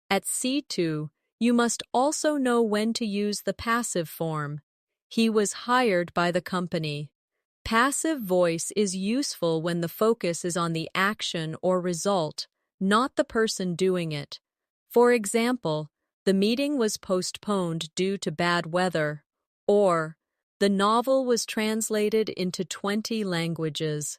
At C2, you must also know when to use the passive form. He was hired by the company. Passive voice is useful when the focus is on the action or result, not the person doing it. For example, the meeting was postponed due to bad weather, or the novel was translated into 20 languages.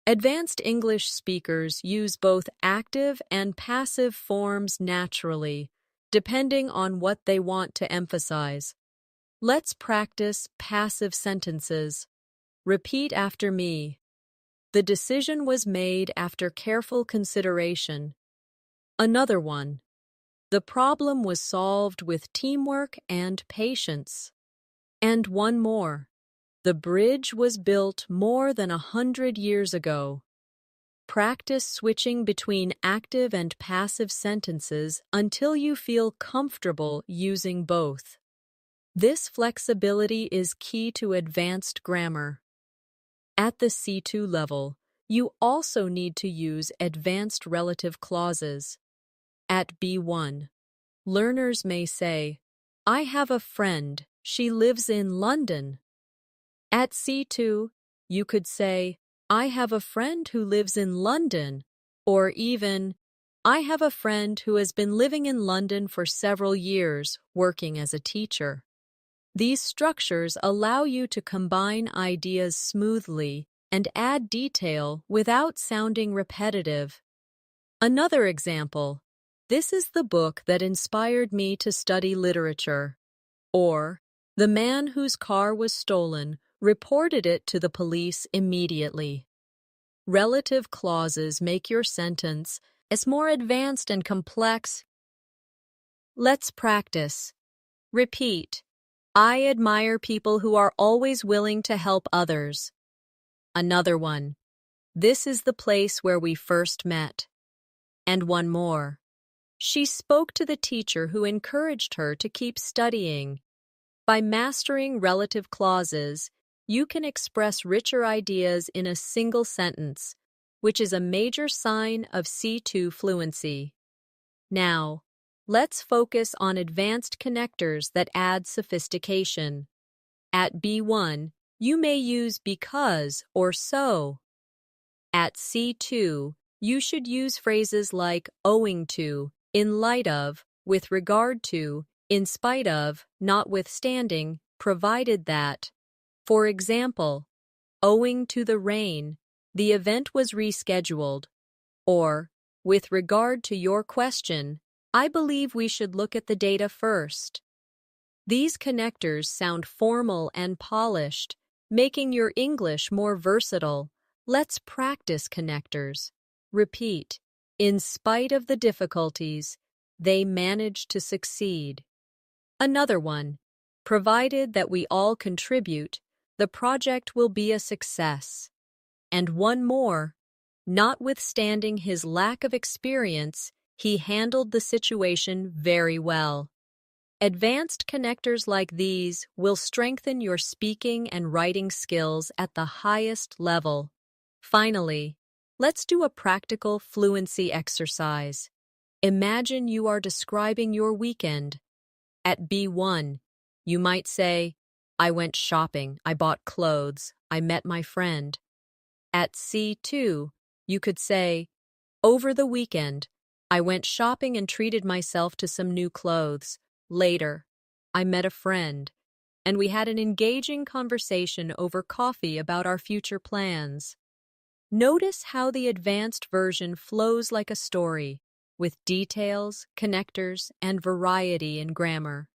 Advanced English speakers use both active and passive forms naturally, depending on what they want to emphasize. Let's practice passive sentences. Repeat after me. The decision was made after careful consideration. Another one. The problem was solved with teamwork and patience. And one more. The bridge was built more than 100 years ago. Practice switching between active and passive sentences until you feel comfortable using both. This flexibility is key to advanced grammar. At the C2 level, you also need to use advanced relative clauses. At B1, learners may say, "I have a friend, she lives in London." At C2, you could say, "I have a friend who lives in London," or even, "I have a friend who has been living in London for several years, working as a teacher." These structures allow you to combine ideas smoothly and add detail without sounding repetitive. Another example. This is the book that inspired me to study literature. Or, the man whose car was stolen reported it to the police immediately. Relative clauses make your sentence as more advanced and complex. Let's practice. Repeat. I admire people who are always willing to help others. Another one. This is the place where we first met. And one more. She spoke to the teacher who encouraged her to keep studying. By mastering relative clauses, you can express richer ideas in a single sentence, which is a major sign of C2 fluency. Now, let's focus on advanced connectors that add sophistication. At B1, you may use because or so. At C2, you should use phrases like owing to, in light of, with regard to, in spite of, notwithstanding, provided that. For example, owing to the rain, the event was rescheduled. Or, with regard to your question, I believe we should look at the data first. These connectors sound formal and polished, making your English more versatile. Let's practice connectors. Repeat. In spite of the difficulties, they managed to succeed. Another one. Provided that we all contribute, the project will be a success. And one more. Notwithstanding his lack of experience, he handled the situation very well. Advanced connectors like these will strengthen your speaking and writing skills at the highest level. Finally, let's do a practical fluency exercise. Imagine you are describing your weekend. At B1, you might say, I went shopping, I bought clothes, I met my friend. At C2, you could say, over the weekend, I went shopping and treated myself to some new clothes. Later, I met a friend, and we had an engaging conversation over coffee about our future plans. Notice how the advanced version flows like a story, with details, connectors, and variety in grammar.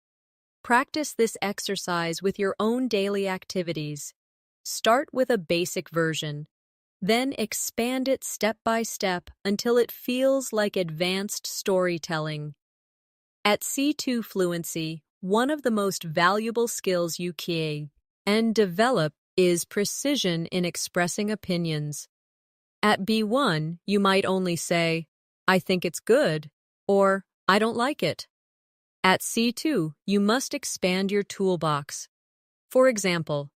Practice this exercise with your own daily activities. Start with a basic version, then expand it step by step until it feels like advanced storytelling. At C2 Fluency, one of the most valuable skills you gain and develop is precision in expressing opinions. At B1, you might only say, I think it's good, or I don't like it. At C2, you must expand your toolbox. For example,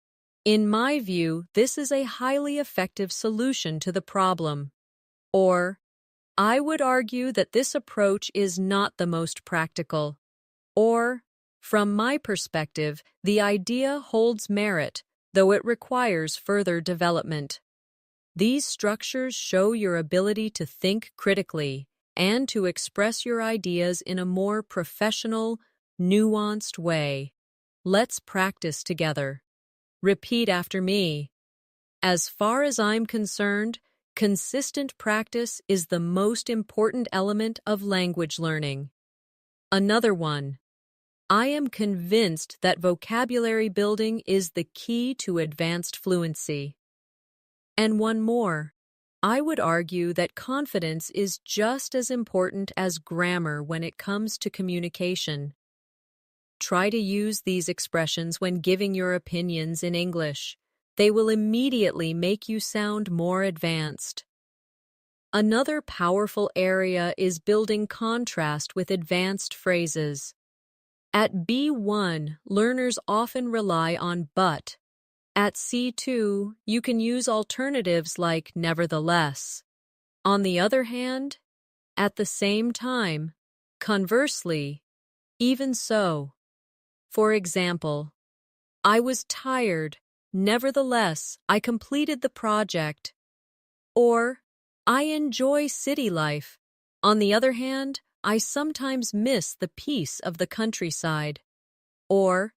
in my view, this is a highly effective solution to the problem. Or, I would argue that this approach is not the most practical. Or, from my perspective, the idea holds merit, though it requires further development. These structures show your ability to think critically and to express your ideas in a more professional, nuanced way. Let's practice together. Repeat after me. As far as I'm concerned, consistent practice is the most important element of language learning. Another one. I am convinced that vocabulary building is the key to advanced fluency. And one more. I would argue that confidence is just as important as grammar when it comes to communication. Try to use these expressions when giving your opinions in English. They will immediately make you sound more advanced. Another powerful area is building contrast with advanced phrases. At B1, learners often rely on but. At C2, you can use alternatives like nevertheless. On the other hand, at the same time, conversely, even so. For example, I was tired, nevertheless, I completed the project. Or, I enjoy city life. On the other hand, I sometimes miss the peace of the countryside. Or,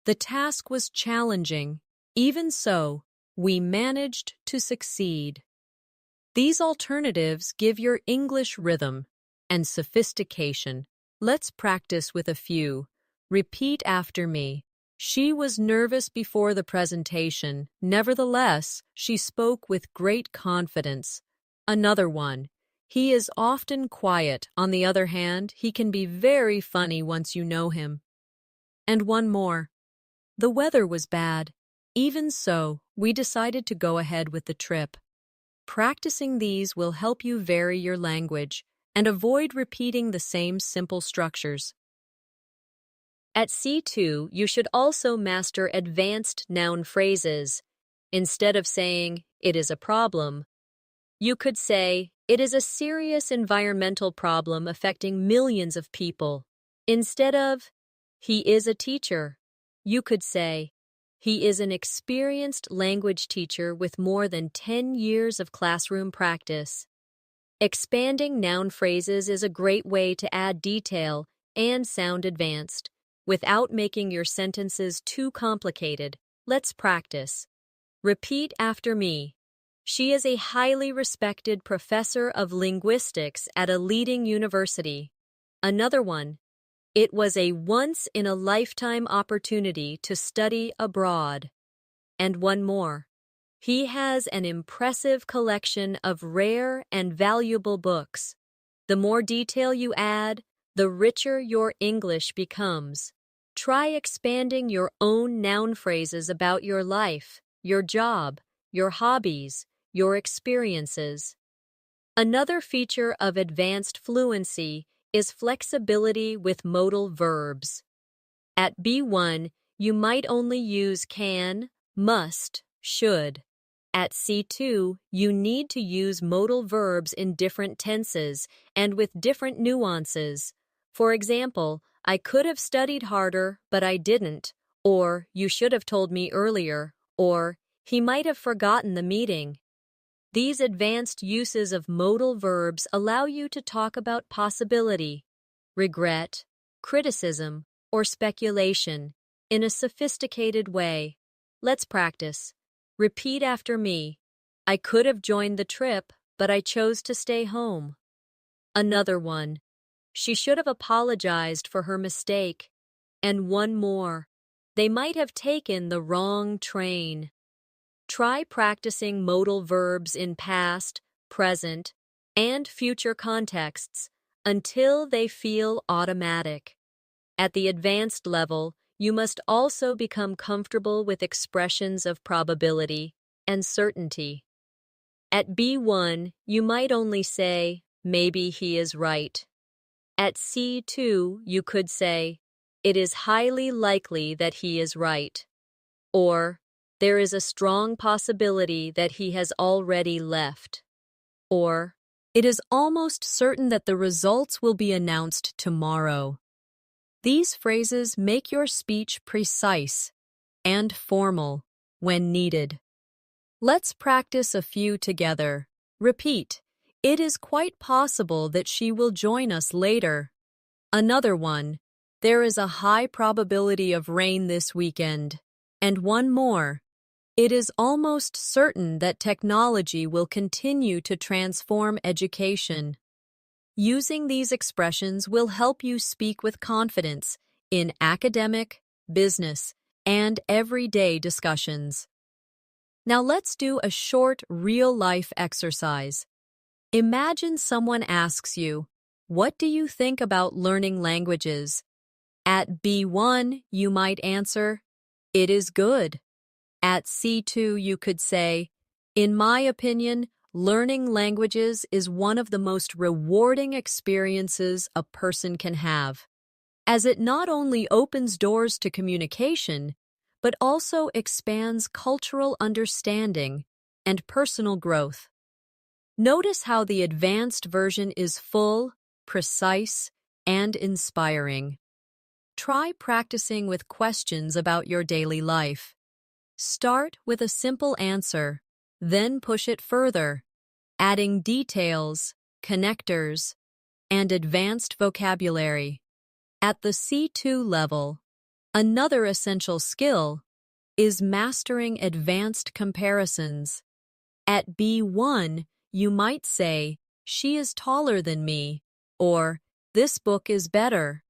the task was challenging. Even so, we managed to succeed. These alternatives give your English rhythm and sophistication. Let's practice with a few. Repeat after me. She was nervous before the presentation. Nevertheless, she spoke with great confidence. Another one. He is often quiet. On the other hand, he can be very funny once you know him. And one more. The weather was bad. Even so, we decided to go ahead with the trip. Practicing these will help you vary your language and avoid repeating the same simple structures. At C2, you should also master advanced noun phrases. Instead of saying, it is a problem, you could say, it is a serious environmental problem affecting millions of people. Instead of, he is a teacher, you could say, he is an experienced language teacher with more than 10 years of classroom practice. Expanding noun phrases is a great way to add detail and sound advanced, without making your sentences too complicated. Let's practice. Repeat after me. She is a highly respected professor of linguistics at a leading university. Another one. It was a once-in-a-lifetime opportunity to study abroad. And one more. He has an impressive collection of rare and valuable books. The more detail you add, the richer your English becomes. Try expanding your own noun phrases about your life, your job, your hobbies, your experiences. Another feature of advanced fluency is flexibility with modal verbs. At B1, you might only use can, must, should. At C2, you need to use modal verbs in different tenses and with different nuances. For example, I could have studied harder, but I didn't. or you should have told me earlier, or he might have forgotten the meeting. These advanced uses of modal verbs allow you to talk about possibility, regret, criticism, or speculation in a sophisticated way. Let's practice. Repeat after me. I could have joined the trip, but I chose to stay home. Another one. She should have apologized for her mistake. And one more. They might have taken the wrong train. Try practicing modal verbs in past, present, and future contexts until they feel automatic. At the advanced level, you must also become comfortable with expressions of probability and certainty. At B1, you might only say, maybe he is right. At C2, you could say, it is highly likely that he is right. Or, there is a strong possibility that he has already left. Or, it is almost certain that the results will be announced tomorrow. These phrases make your speech precise and formal when needed. Let's practice a few together. Repeat. It is quite possible that she will join us later. Another one. There is a high probability of rain this weekend. And one more. It is almost certain that technology will continue to transform education. Using these expressions will help you speak with confidence in academic, business, and everyday discussions. Now let's do a short, real-life exercise. Imagine someone asks you, what do you think about learning languages? At B1, you might answer, it is good. At C2, you could say, in my opinion, learning languages is one of the most rewarding experiences a person can have, as it not only opens doors to communication, but also expands cultural understanding and personal growth. Notice how the advanced version is full, precise, and inspiring. Try practicing with questions about your daily life. Start with a simple answer, then push it further, adding details, connectors, and advanced vocabulary. At the C2 level, another essential skill is mastering advanced comparisons. At B1, you might say, she is taller than me, or this book is better.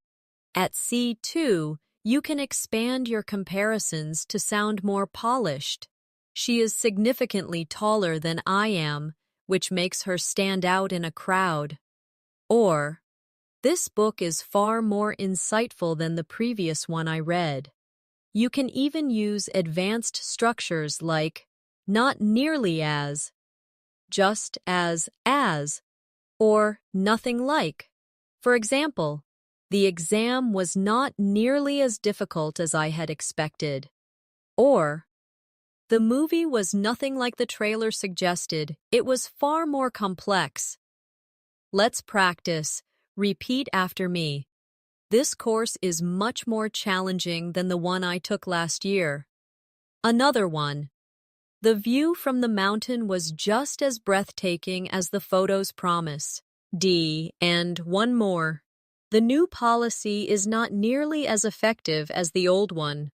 At C2, you can expand your comparisons to sound more polished. She is significantly taller than I am, which makes her stand out in a crowd. Or, this book is far more insightful than the previous one I read. You can even use advanced structures like not nearly as, just as, or nothing like. For example, the exam was not nearly as difficult as I had expected. Or, the movie was nothing like the trailer suggested. It was far more complex. Let's practice. Repeat after me. This course is much more challenging than the one I took last year. Another one. The view from the mountain was just as breathtaking as the photos promise. And one more. The new policy is not nearly as effective as the old one.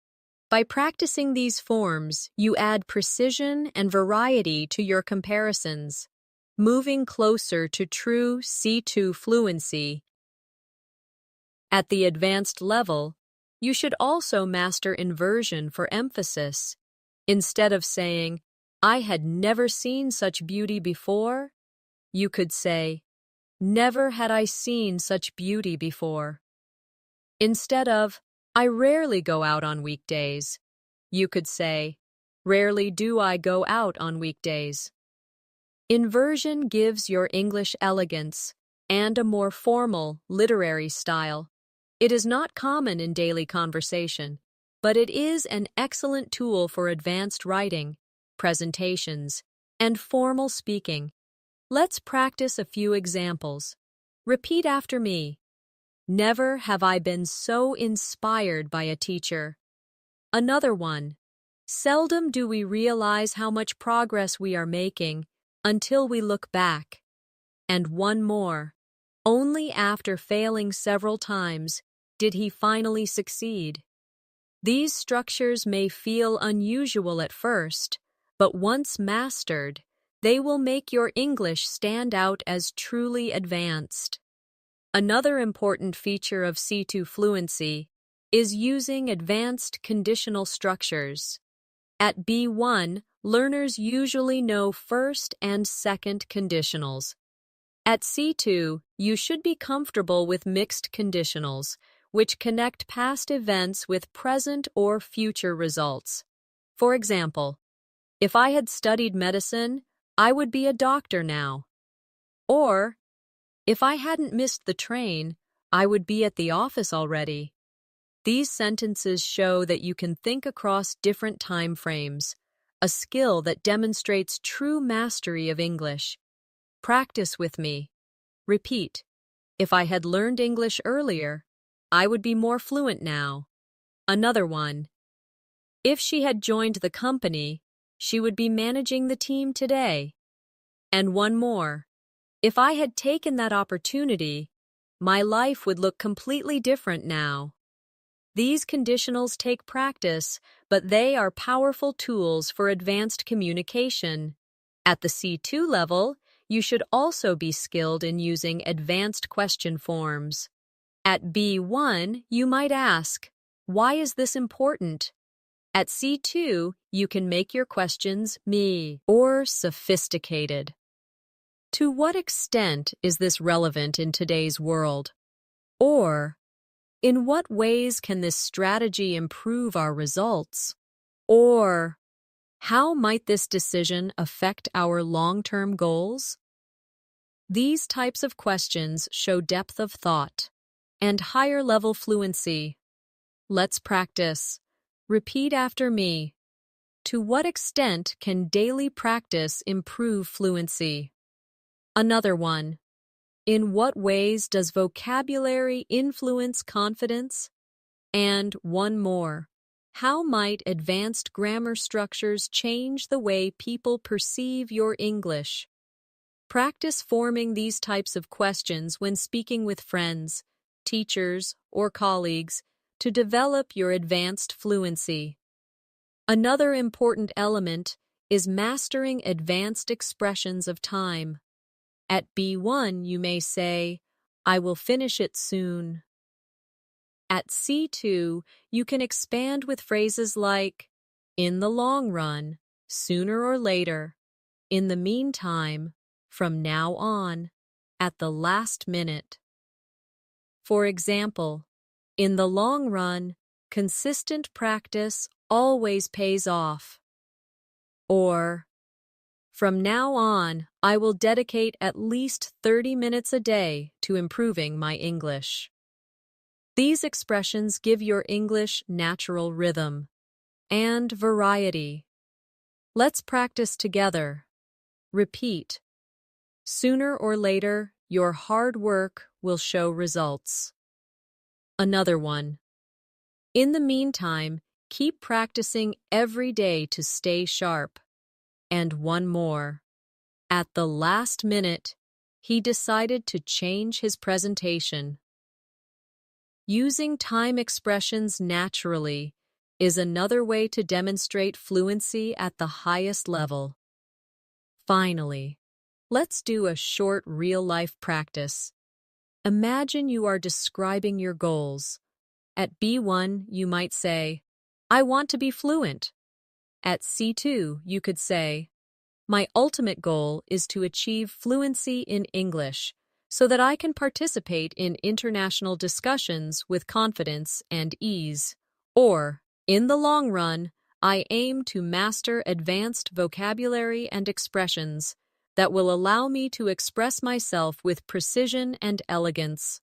By practicing these forms, you add precision and variety to your comparisons, moving closer to true C2 fluency. At the advanced level, you should also master inversion for emphasis. Instead of saying, I had never seen such beauty before, you could say, never had I seen such beauty before. Instead of, I rarely go out on weekdays, you could say, rarely do I go out on weekdays. Inversion gives your English elegance and a more formal, literary style. It is not common in daily conversation, but it is an excellent tool for advanced writing, presentations, and formal speaking. Let's practice a few examples. Repeat after me. Never have I been so inspired by a teacher. Another one. Seldom do we realize how much progress we are making until we look back. And one more. Only after failing several times did he finally succeed. These structures may feel unusual at first, but once mastered, they will make your English stand out as truly advanced. Another important feature of C2 fluency is using advanced conditional structures. At B1, learners usually know first and second conditionals. At C2, you should be comfortable with mixed conditionals, which connect past events with present or future results. For example, if I had studied medicine, I would be a doctor now. Or, if I hadn't missed the train, I would be at the office already. These sentences show that you can think across different time frames, a skill that demonstrates true mastery of English. Practice with me. Repeat. If I had learned English earlier, I would be more fluent now. Another one. If she had joined the company, she would be managing the team today. And one more. If I had taken that opportunity, my life would look completely different now. These conditionals take practice, but they are powerful tools for advanced communication. At the C2 level, you should also be skilled in using advanced question forms. At B1, you might ask, why is this important? At C2, you can make your questions me or sophisticated. To what extent is this relevant in today's world? Or, in what ways can this strategy improve our results? Or, how might this decision affect our long-term goals? These types of questions show depth of thought and higher-level fluency. Let's practice. Repeat after me. To what extent can daily practice improve fluency? Another one. In what ways does vocabulary influence confidence? And one more. How might advanced grammar structures change the way people perceive your English? Practice forming these types of questions when speaking with friends, teachers, or colleagues to develop your advanced fluency. Another important element is mastering advanced expressions of time. At B1, you may say, I will finish it soon. At C2, you can expand with phrases like, in the long run, sooner or later, in the meantime, from now on, at the last minute. For example, in the long run, consistent practice always pays off. Or, from now on, I will dedicate at least 30 minutes a day to improving my English. These expressions give your English natural rhythm and variety. Let's practice together. Repeat. Sooner or later, your hard work will show results. Another one. In the meantime, keep practicing every day to stay sharp. And one more. At the last minute, he decided to change his presentation. Using time expressions naturally is another way to demonstrate fluency at the highest level. Finally, let's do a short real-life practice. Imagine you are describing your goals. At B1, you might say, I want to be fluent. At C2, you could say, my ultimate goal is to achieve fluency in English so that I can participate in international discussions with confidence and ease. Or, in the long run, I aim to master advanced vocabulary and expressions that will allow me to express myself with precision and elegance.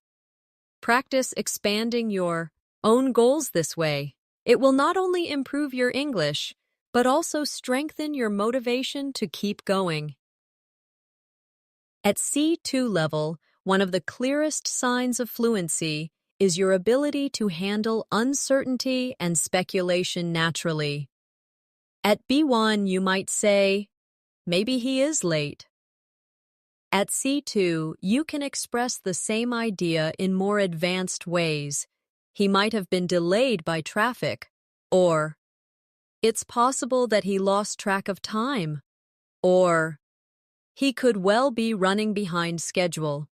Practice expanding your own goals this way. It will not only improve your English, but also strengthen your motivation to keep going. At C2 level, one of the clearest signs of fluency is your ability to handle uncertainty and speculation naturally. At B1, you might say, maybe he is late. At C2, you can express the same idea in more advanced ways. He might have been delayed by traffic, or it's possible that he lost track of time, or he could well be running behind schedule.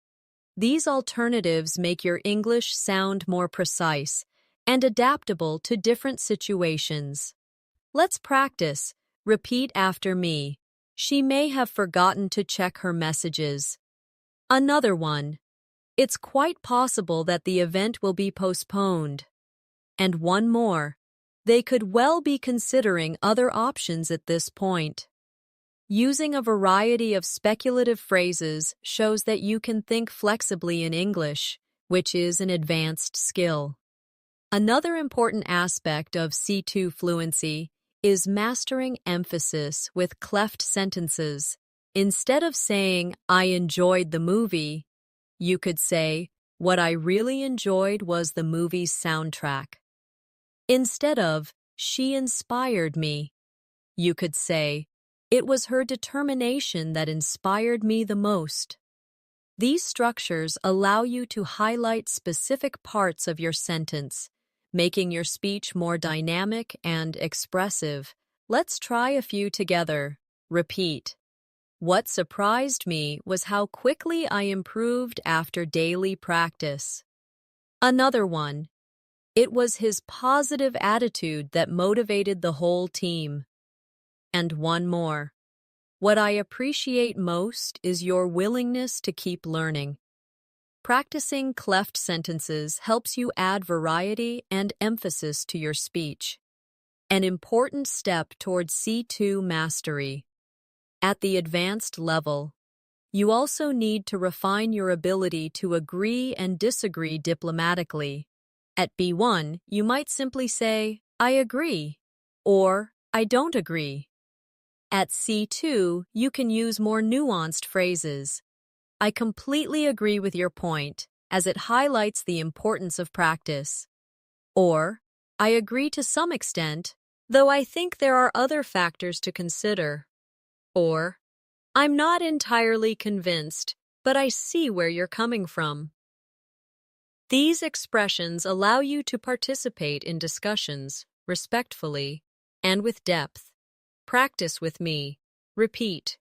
These alternatives make your English sound more precise and adaptable to different situations. Let's practice. Repeat after me. She may have forgotten to check her messages. Another one. It's quite possible that the event will be postponed. And one more. They could well be considering other options at this point. Using a variety of speculative phrases shows that you can think flexibly in English, which is an advanced skill. Another important aspect of C2 fluency is mastering emphasis with cleft sentences. Instead of saying, I enjoyed the movie, you could say, what I really enjoyed was the movie's soundtrack. Instead of, she inspired me, you could say, it was her determination that inspired me the most. These structures allow you to highlight specific parts of your sentence, making your speech more dynamic and expressive. Let's try a few together. Repeat. What surprised me was how quickly I improved after daily practice. Another one. It was his positive attitude that motivated the whole team. And one more. What I appreciate most is your willingness to keep learning. Practicing cleft sentences helps you add variety and emphasis to your speech. An important step towards C2 mastery. At the advanced level, you also need to refine your ability to agree and disagree diplomatically. At B1, you might simply say, I agree, or I don't agree. At C2, you can use more nuanced phrases. I completely agree with your point, as it highlights the importance of practice. Or, I agree to some extent, though I think there are other factors to consider. Or, I'm not entirely convinced, but I see where you're coming from. These expressions allow you to participate in discussions respectfully and with depth. Practice with me. Repeat.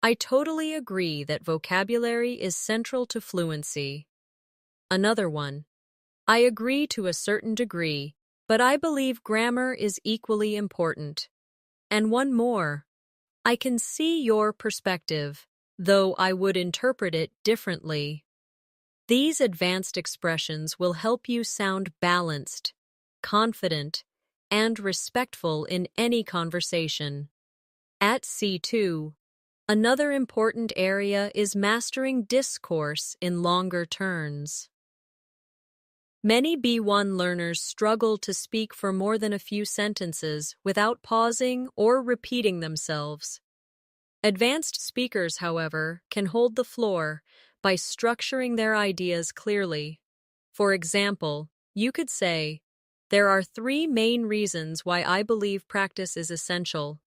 I totally agree that vocabulary is central to fluency. Another one. I agree to a certain degree, but I believe grammar is equally important. And one more. I can see your perspective, though I would interpret it differently. These advanced expressions will help you sound balanced, confident, and respectful in any conversation. At C2, another important area is mastering discourse in longer turns. Many B1 learners struggle to speak for more than a few sentences without pausing or repeating themselves. Advanced speakers, however, can hold the floor by structuring their ideas clearly. For example, you could say, there are 3 main reasons why I believe practice is essential.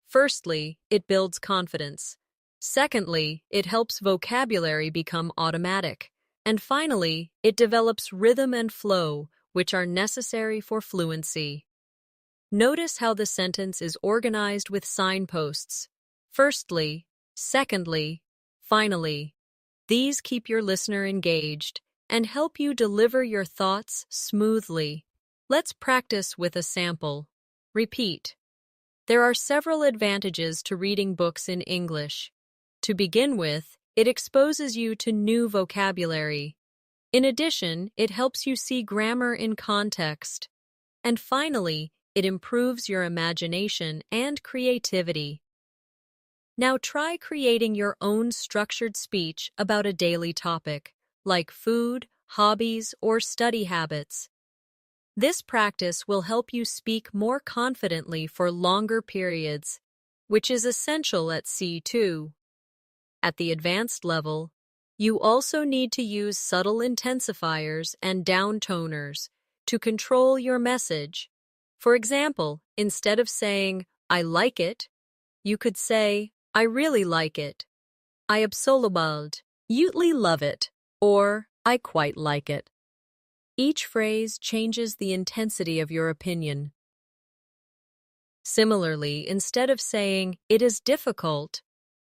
Firstly, it builds confidence. Secondly, it helps vocabulary become automatic. And finally, it develops rhythm and flow, which are necessary for fluency. Notice how the sentence is organized with signposts. Firstly, secondly, finally. These keep your listener engaged and help you deliver your thoughts smoothly. Let's practice with a sample. Repeat. There are several advantages to reading books in English. To begin with, it exposes you to new vocabulary. In addition, it helps you see grammar in context. And finally, it improves your imagination and creativity. Now try creating your own structured speech about a daily topic, like food, hobbies, or study habits. This practice will help you speak more confidently for longer periods, which is essential at C2. At the advanced level, You also need to use subtle intensifiers and downtoners to control your message. For example, instead of saying, I like it, you could say, I really like it. I absolutely love it, or I quite like it. Each phrase changes the intensity of your opinion. Similarly, instead of saying, it is difficult,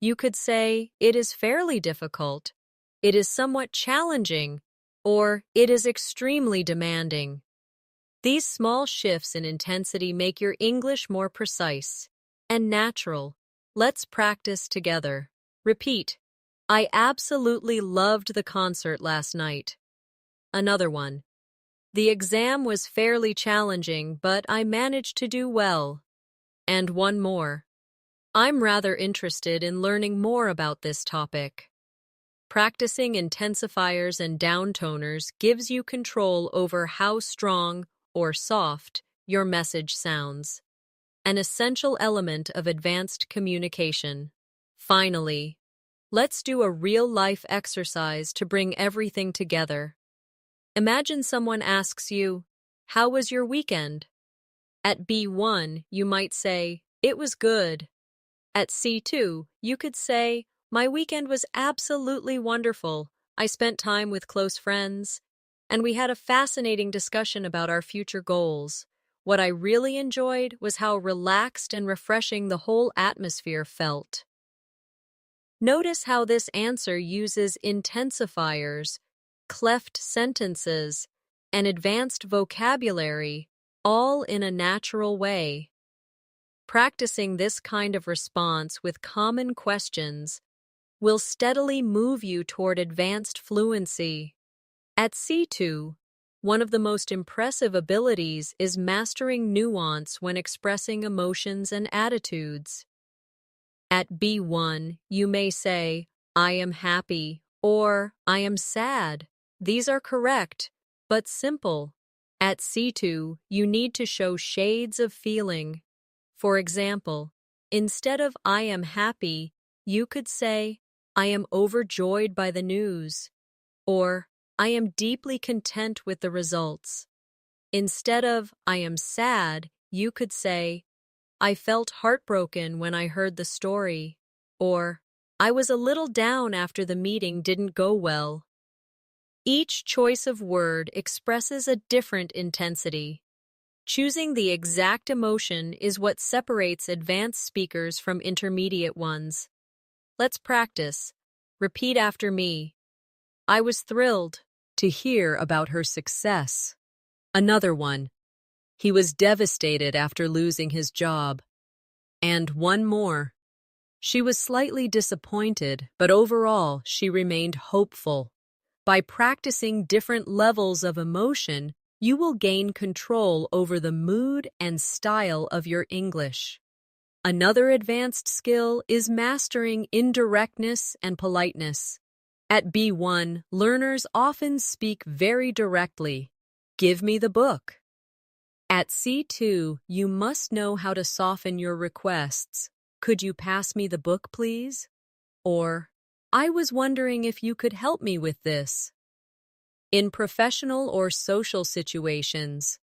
you could say, it is fairly difficult, it is somewhat challenging, or it is extremely demanding. These small shifts in intensity make your English more precise and natural. Let's practice together. Repeat. I absolutely loved the concert last night. Another one. The exam was fairly challenging, but I managed to do well. And one more. I'm rather interested in learning more about this topic. Practicing intensifiers and downtoners gives you control over how strong or soft your message sounds, an essential element of advanced communication. Finally, let's do a real-life exercise to bring everything together. Imagine someone asks you, how was your weekend? At B1, you might say, it was good. At C2, you could say, my weekend was absolutely wonderful. I spent time with close friends, and we had a fascinating discussion about our future goals. What I really enjoyed was how relaxed and refreshing the whole atmosphere felt. Notice how this answer uses intensifiers, cleft sentences, and advanced vocabulary, all in a natural way. Practicing this kind of response with common questions will steadily move you toward advanced fluency. At C2, one of the most impressive abilities is mastering nuance when expressing emotions and attitudes. At B1, you may say, I am happy, or I am sad. These are correct, but simple. At C2, you need to show shades of feeling. For example, instead of I am happy, you could say, I am overjoyed by the news, or I am deeply content with the results. Instead of I am sad, you could say, I felt heartbroken when I heard the story, or I was a little down after the meeting didn't go well. Each choice of word expresses a different intensity. Choosing the exact emotion is what separates advanced speakers from intermediate ones. Let's practice. Repeat after me. I was thrilled to hear about her success. Another one. He was devastated after losing his job. And one more. She was slightly disappointed, but overall she remained hopeful. By practicing different levels of emotion, you will gain control over the mood and style of your English. Another advanced skill is mastering indirectness and politeness. At B1, learners often speak very directly. Give me the book. At C2, you must know how to soften your requests. Could you pass me the book, please? Or, I was wondering if you could help me with this. In professional or social situations,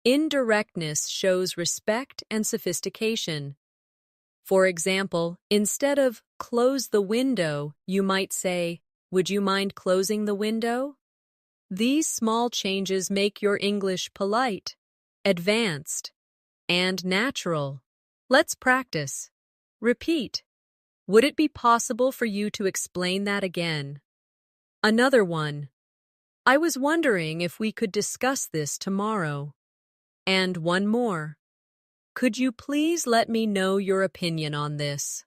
indirectness shows respect and sophistication. For example, instead of close the window, you might say, would you mind closing the window? These small changes make your English polite, advanced, and natural. Let's practice. Repeat. Would it be possible for you to explain that again? Another one. I was wondering if we could discuss this tomorrow. And one more. Could you please let me know your opinion on this?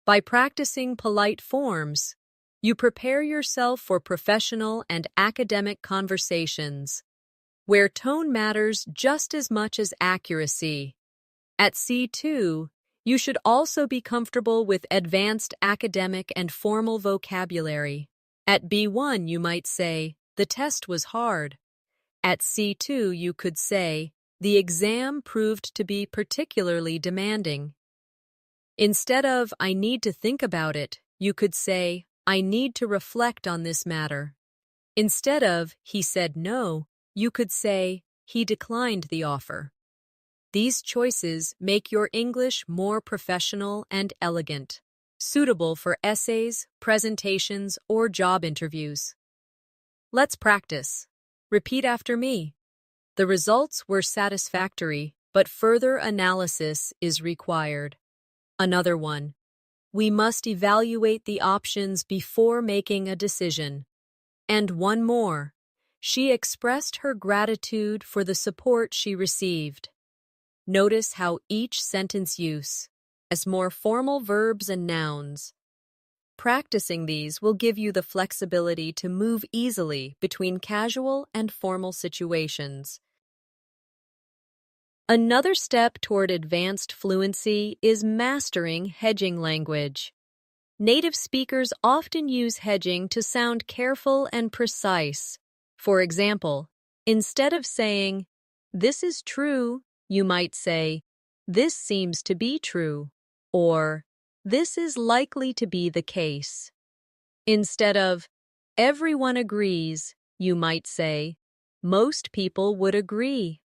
By practicing polite forms, you prepare yourself for professional and academic conversations, where tone matters just as much as accuracy. At C2, you should also be comfortable with advanced academic and formal vocabulary. At B1, you might say, the test was hard. At C2, you could say, the exam proved to be particularly demanding. Instead of, I need to think about it, you could say, I need to reflect on this matter. Instead of, he said no, you could say, he declined the offer. These choices make your English more professional and elegant, suitable for essays, presentations, or job interviews. Let's practice. Repeat after me. The results were satisfactory, but further analysis is required. Another one. We must evaluate the options before making a decision. And one more. She expressed her gratitude for the support she received. Notice how each sentence use has more formal verbs and nouns. Practicing these will give you the flexibility to move easily between casual and formal situations. Another step toward advanced fluency is mastering hedging language. Native speakers often use hedging to sound careful and precise. For example, instead of saying, "This is true," you might say, "This seems to be true," or "This is likely to be the case." Instead of, "Everyone agrees," you might say, "Most people would agree."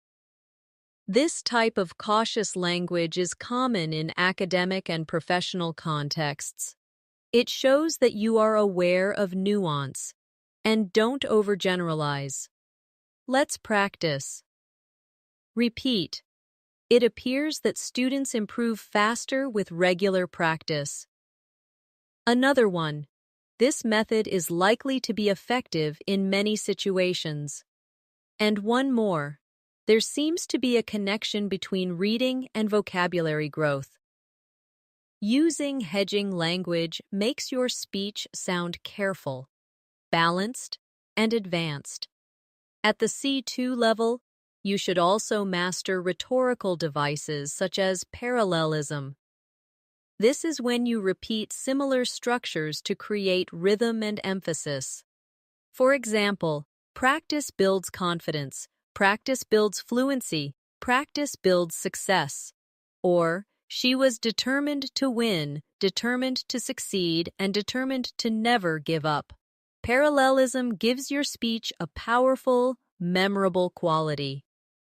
This type of cautious language is common in academic and professional contexts. It shows that you are aware of nuance and don't overgeneralize. Let's practice. Repeat. It appears that students improve faster with regular practice. Another one. This method is likely to be effective in many situations. And one more. There seems to be a connection between reading and vocabulary growth. Using hedging language makes your speech sound careful, balanced, and advanced. At the C2 level, you should also master rhetorical devices such as parallelism. This is when you repeat similar structures to create rhythm and emphasis. For example, practice builds confidence, practice builds fluency, practice builds success. Or, she was determined to win, determined to succeed, and determined to never give up. Parallelism gives your speech a powerful, memorable quality.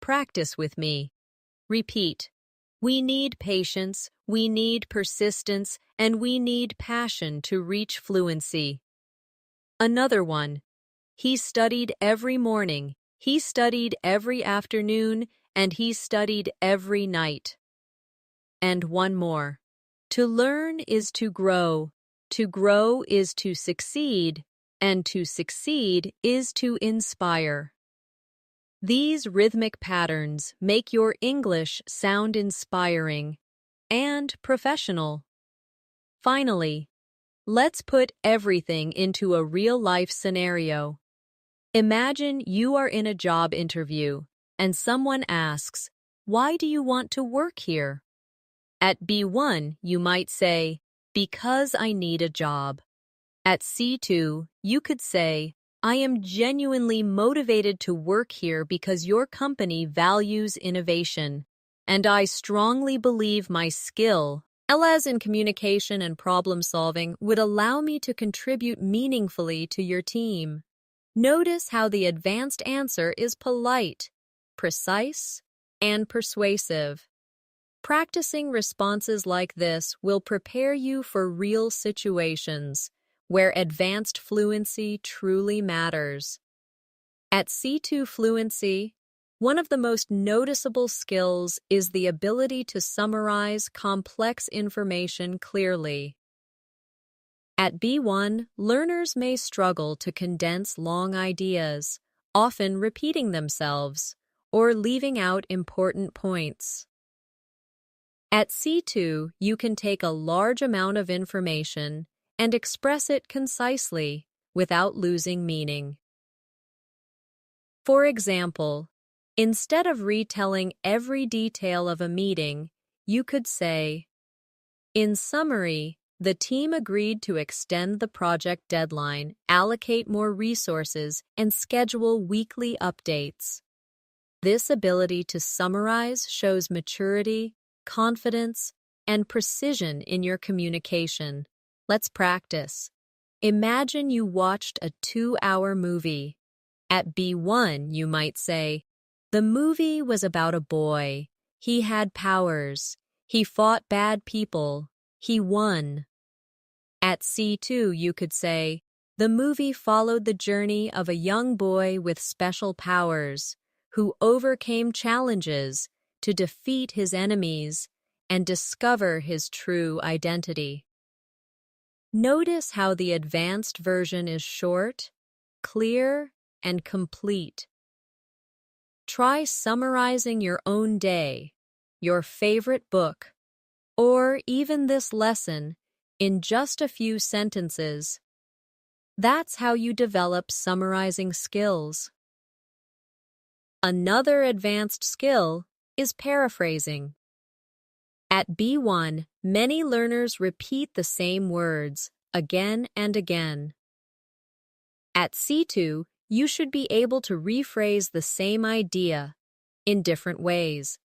Practice with me. Repeat. We need patience, we need persistence, and we need passion to reach fluency. Another one. He studied every morning, he studied every afternoon, and he studied every night. And one more. To learn is to grow is to succeed, and to succeed is to inspire. These rhythmic patterns make your English sound inspiring and professional. Finally, let's put everything into a real-life scenario. Imagine you are in a job interview and someone asks, "Why do you want to work here?" At B1, you might say, "Because I need a job." At C2, you could say, "I am genuinely motivated to work here because your company values innovation, and I strongly believe my skill, as in communication and problem solving, would allow me to contribute meaningfully to your team." Notice how the advanced answer is polite, precise, and persuasive. Practicing responses like this will prepare you for real situations where advanced fluency truly matters. At C2 Fluency, one of the most noticeable skills is the ability to summarize complex information clearly. At B1, learners may struggle to condense long ideas, often repeating themselves or leaving out important points. At C2, you can take a large amount of information and express it concisely without losing meaning. For example, instead of retelling every detail of a meeting, you could say, "In summary, the team agreed to extend the project deadline, allocate more resources, and schedule weekly updates." This ability to summarize shows maturity, confidence, and precision in your communication. Let's practice. Imagine you watched a 2-hour movie. At B1, you might say, the movie was about a boy. He had powers. He fought bad people. He won. At C2, you could say, the movie followed the journey of a young boy with special powers who overcame challenges to defeat his enemies and discover his true identity. Notice how the advanced version is short, clear, and complete. Try summarizing your own day, your favorite book, or even this lesson in just a few sentences. That's how you develop summarizing skills. Another advanced skill is paraphrasing. At B1, many learners repeat the same words again and again. At C2, you should be able to rephrase the same idea in different ways.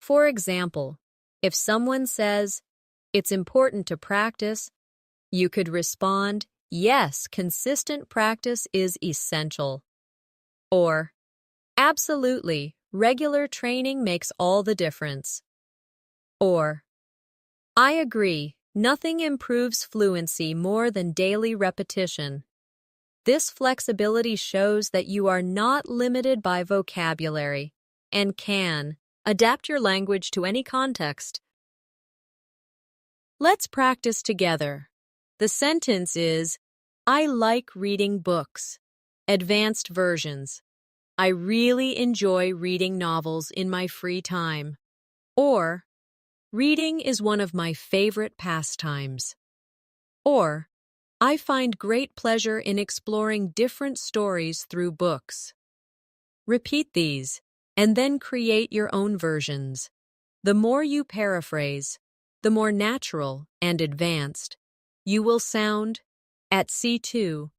For example, if someone says, "It's important to practice," you could respond, "Yes, consistent practice is essential." Or, "Absolutely, regular training makes all the difference." Or, "I agree, nothing improves fluency more than daily repetition." This flexibility shows that you are not limited by vocabulary and can adapt your language to any context. Let's practice together. The sentence is, I like reading books. Advanced versions. I really enjoy reading novels in my free time. Or, reading is one of my favorite pastimes. Or, I find great pleasure in exploring different stories through books. Repeat these, and then create your own versions. The more you paraphrase, the more natural and advanced you will sound. At C2,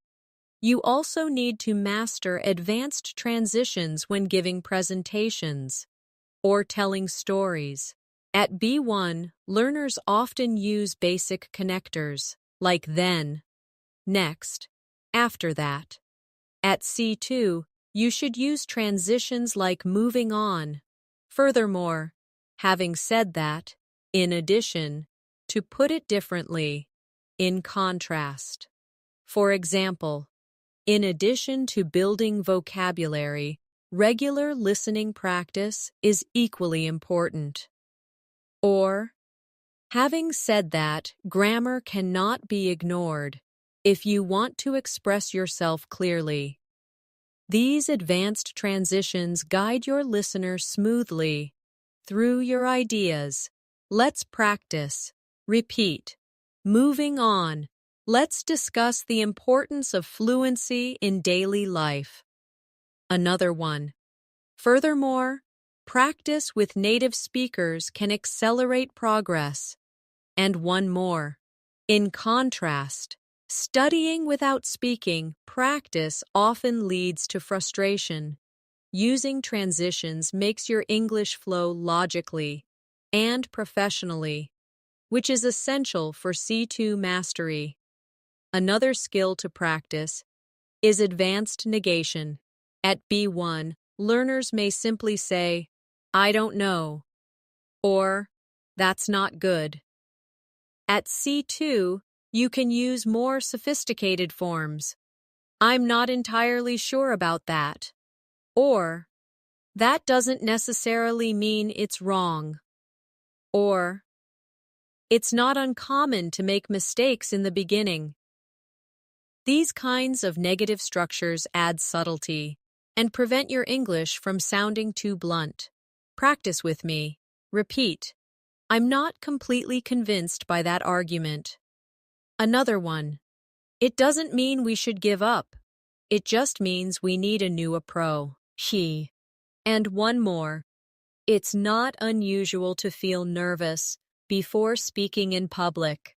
you also need to master advanced transitions when giving presentations or telling stories. At B1, learners often use basic connectors, like then, next, after that. At C2, you should use transitions like moving on. Furthermore, having said that, in addition, to put it differently, in contrast. For example, in addition to building vocabulary, regular listening practice is equally important. Or, having said that, grammar cannot be ignored if you want to express yourself clearly. These advanced transitions guide your listener smoothly through your ideas. Let's practice. Repeat. Moving on. Let's discuss the importance of fluency in daily life. Another one. Furthermore, practice with native speakers can accelerate progress. And one more. In contrast, studying without speaking practice often leads to frustration. Using transitions makes your English flow logically and professionally, which is essential for C2 mastery. Another skill to practice is advanced negation. At B1, learners may simply say, "I don't know," or "That's not good." At C2, you can use more sophisticated forms. "I'm not entirely sure about that," or "That doesn't necessarily mean it's wrong," or "It's not uncommon to make mistakes in the beginning." These kinds of negative structures add subtlety and prevent your English from sounding too blunt. Practice with me. Repeat. I'm not completely convinced by that argument. Another one. It doesn't mean we should give up. It just means we need a new approach. And one more. It's not unusual to feel nervous before speaking in public.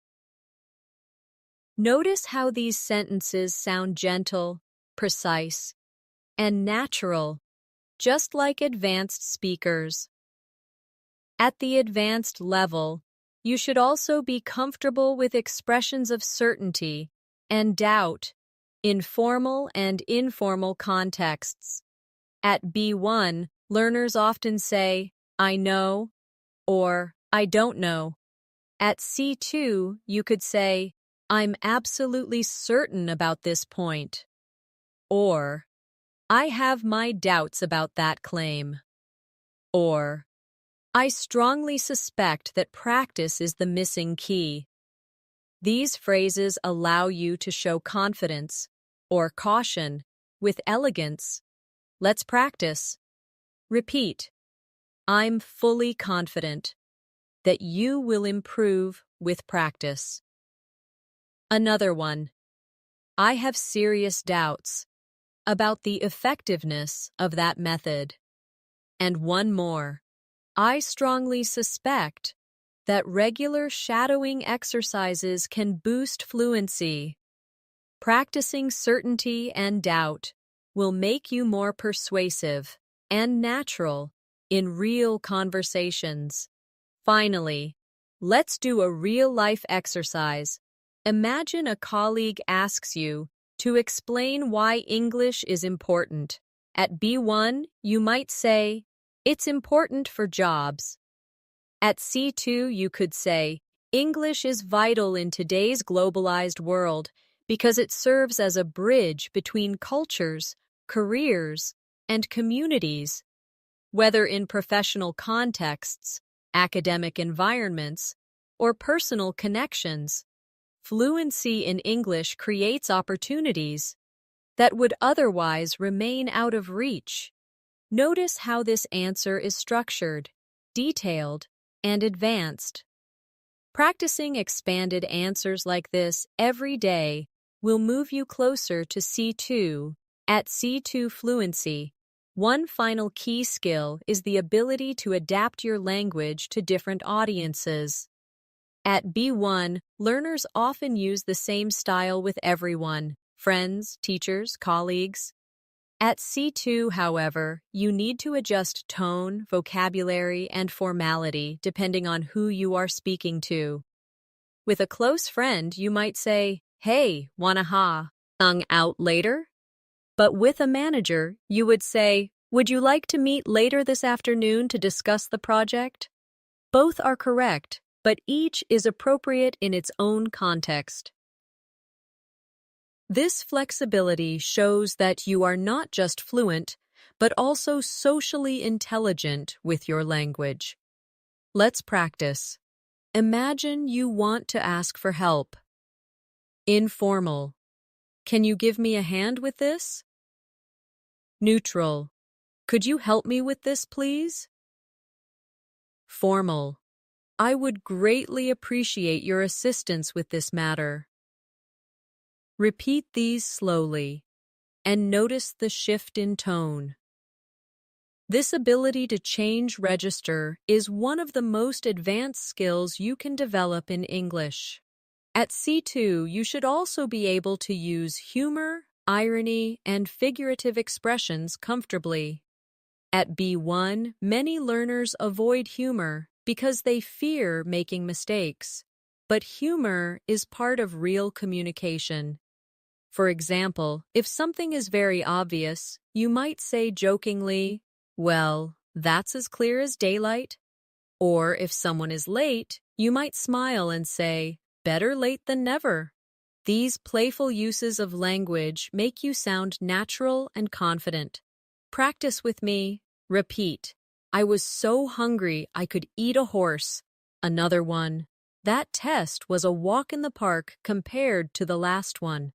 Notice how these sentences sound gentle, precise, and natural, just like advanced speakers. At the advanced level, you should also be comfortable with expressions of certainty and doubt in formal and informal contexts. At B1, learners often say, I know, or I don't know. At C2, you could say, I'm absolutely certain about this point, or I have my doubts about that claim, or I strongly suspect that practice is the missing key. These phrases allow you to show confidence or caution with elegance. Let's practice. Repeat, I'm fully confident that you will improve with practice. Another one, I have serious doubts about the effectiveness of that method. And one more, I strongly suspect that regular shadowing exercises can boost fluency. Practicing certainty and doubt will make you more persuasive and natural in real conversations. Finally, let's do a real-life exercise. Imagine a colleague asks you to explain why English is important. At B1, you might say, it's important for jobs. At C2, you could say, English is vital in today's globalized world because it serves as a bridge between cultures, careers, and communities. Whether in professional contexts, academic environments, or personal connections, fluency in English creates opportunities that would otherwise remain out of reach. Notice how this answer is structured, detailed, and advanced. Practicing expanded answers like this every day will move you closer to C2. At C2 fluency, one final key skill is the ability to adapt your language to different audiences. At B1, learners often use the same style with everyone, friends, teachers, colleagues. At C2, however, you need to adjust tone, vocabulary, and formality depending on who you are speaking to. With a close friend, you might say, hey, wanna hang out later? But with a manager, you would say, would you like to meet later this afternoon to discuss the project? Both are correct, but each is appropriate in its own context. This flexibility shows that you are not just fluent, but also socially intelligent with your language. Let's practice. Imagine you want to ask for help. Informal. Can you give me a hand with this? Neutral. Could you help me with this, please? Formal. I would greatly appreciate your assistance with this matter. Repeat these slowly and notice the shift in tone. This ability to change register is one of the most advanced skills you can develop in English. At C2, you should also be able to use humor, irony, and figurative expressions comfortably. At B1, many learners avoid humor because they fear making mistakes. But humor is part of real communication. For example, if something is very obvious, you might say jokingly, well, that's as clear as daylight. Or if someone is late, you might smile and say, better late than never. These playful uses of language make you sound natural and confident. Practice with me. Repeat. I was so hungry I could eat a horse. Another one. That test was a walk in the park compared to the last one.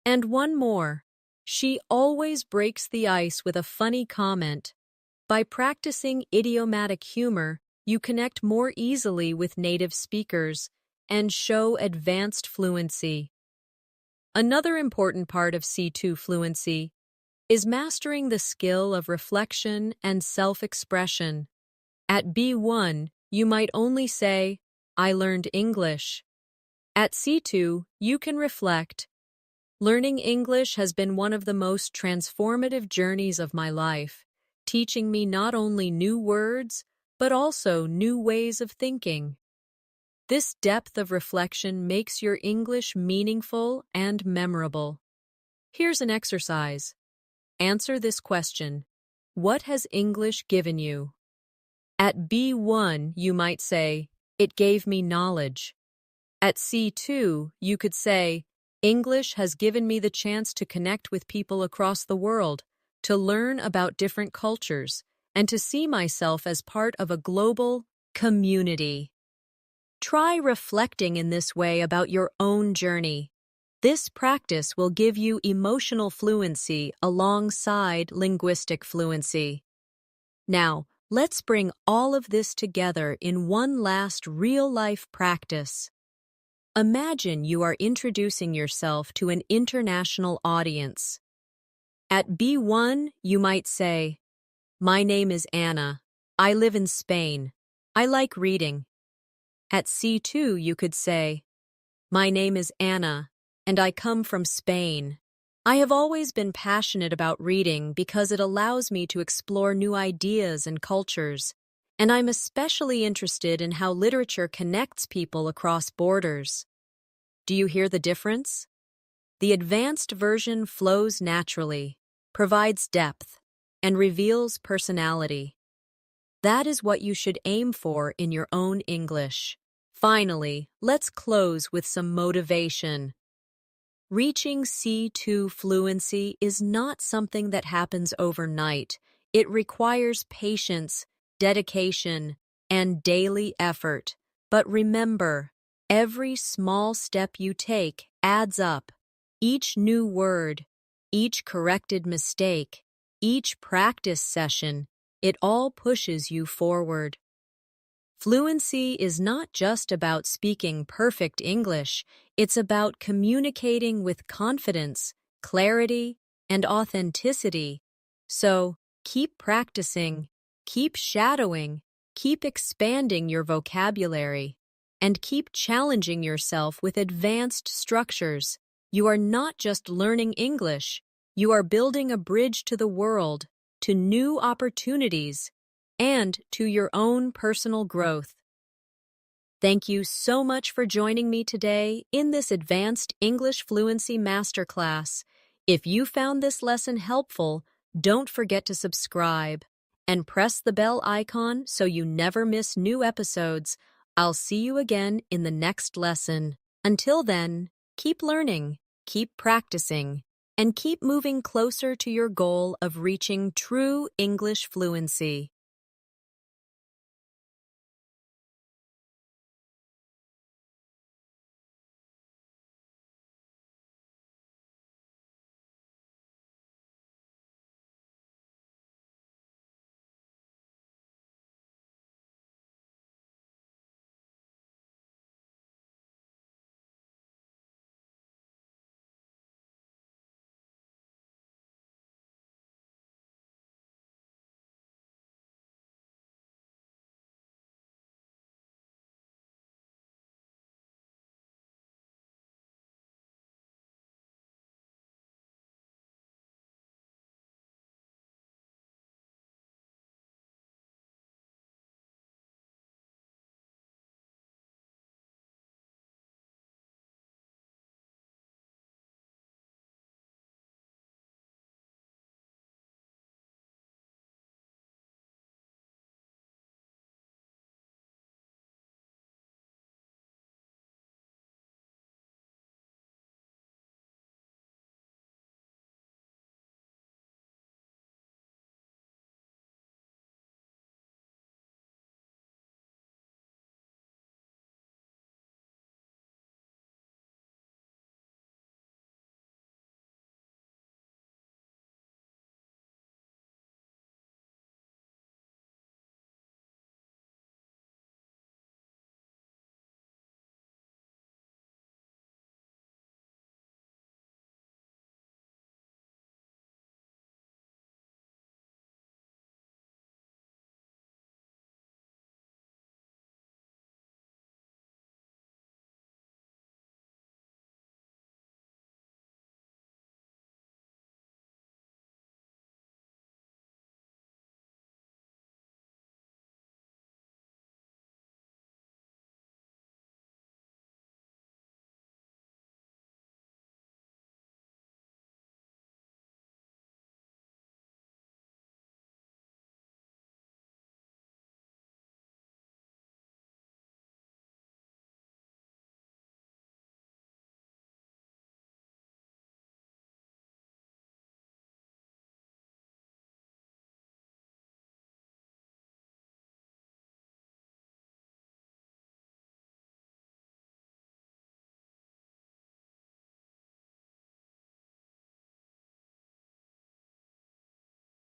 And one more. She always breaks the ice with a funny comment. By practicing idiomatic humor, you connect more easily with native speakers and show advanced fluency. Another important part of C2 fluency is mastering the skill of reflection and self-expression. At B1, you might only say, I learned English. At C2, you can reflect, learning English has been one of the most transformative journeys of my life, teaching me not only new words, but also new ways of thinking. This depth of reflection makes your English meaningful and memorable. Here's an exercise. Answer this question. What has English given you? At B1, you might say, it gave me knowledge. At C2, you could say, English has given me the chance to connect with people across the world, to learn about different cultures, and to see myself as part of a global community. Try reflecting in this way about your own journey. This practice will give you emotional fluency alongside linguistic fluency. Now, let's bring all of this together in one last real-life practice. Imagine you are introducing yourself to an international audience. At B1, you might say, My name is Anna. I live in Spain. I like reading. At C2, you could say, My name is Anna, and I come from Spain. I have always been passionate about reading because it allows me to explore new ideas and cultures, and I'm especially interested in how literature connects people across borders. Do you hear the difference? The advanced version flows naturally, provides depth, and reveals personality. That is what you should aim for in your own English. Finally, let's close with some motivation. Reaching C2 fluency is not something that happens overnight. It requires patience, dedication, and daily effort. But remember, every small step you take adds up. Each new word, each corrected mistake, each practice session, it all pushes you forward. Fluency is not just about speaking perfect English, it's about communicating with confidence, clarity, and authenticity. So, keep practicing, keep shadowing, keep expanding your vocabulary, and keep challenging yourself with advanced structures. You are not just learning English, you are building a bridge to the world, to new opportunities, and to your own personal growth. Thank you so much for joining me today in this Advanced English Fluency Masterclass. If you found this lesson helpful, don't forget to subscribe and press the bell icon so you never miss new episodes. I'll see you again in the next lesson. Until then, keep learning, keep practicing, and keep moving closer to your goal of reaching true English fluency.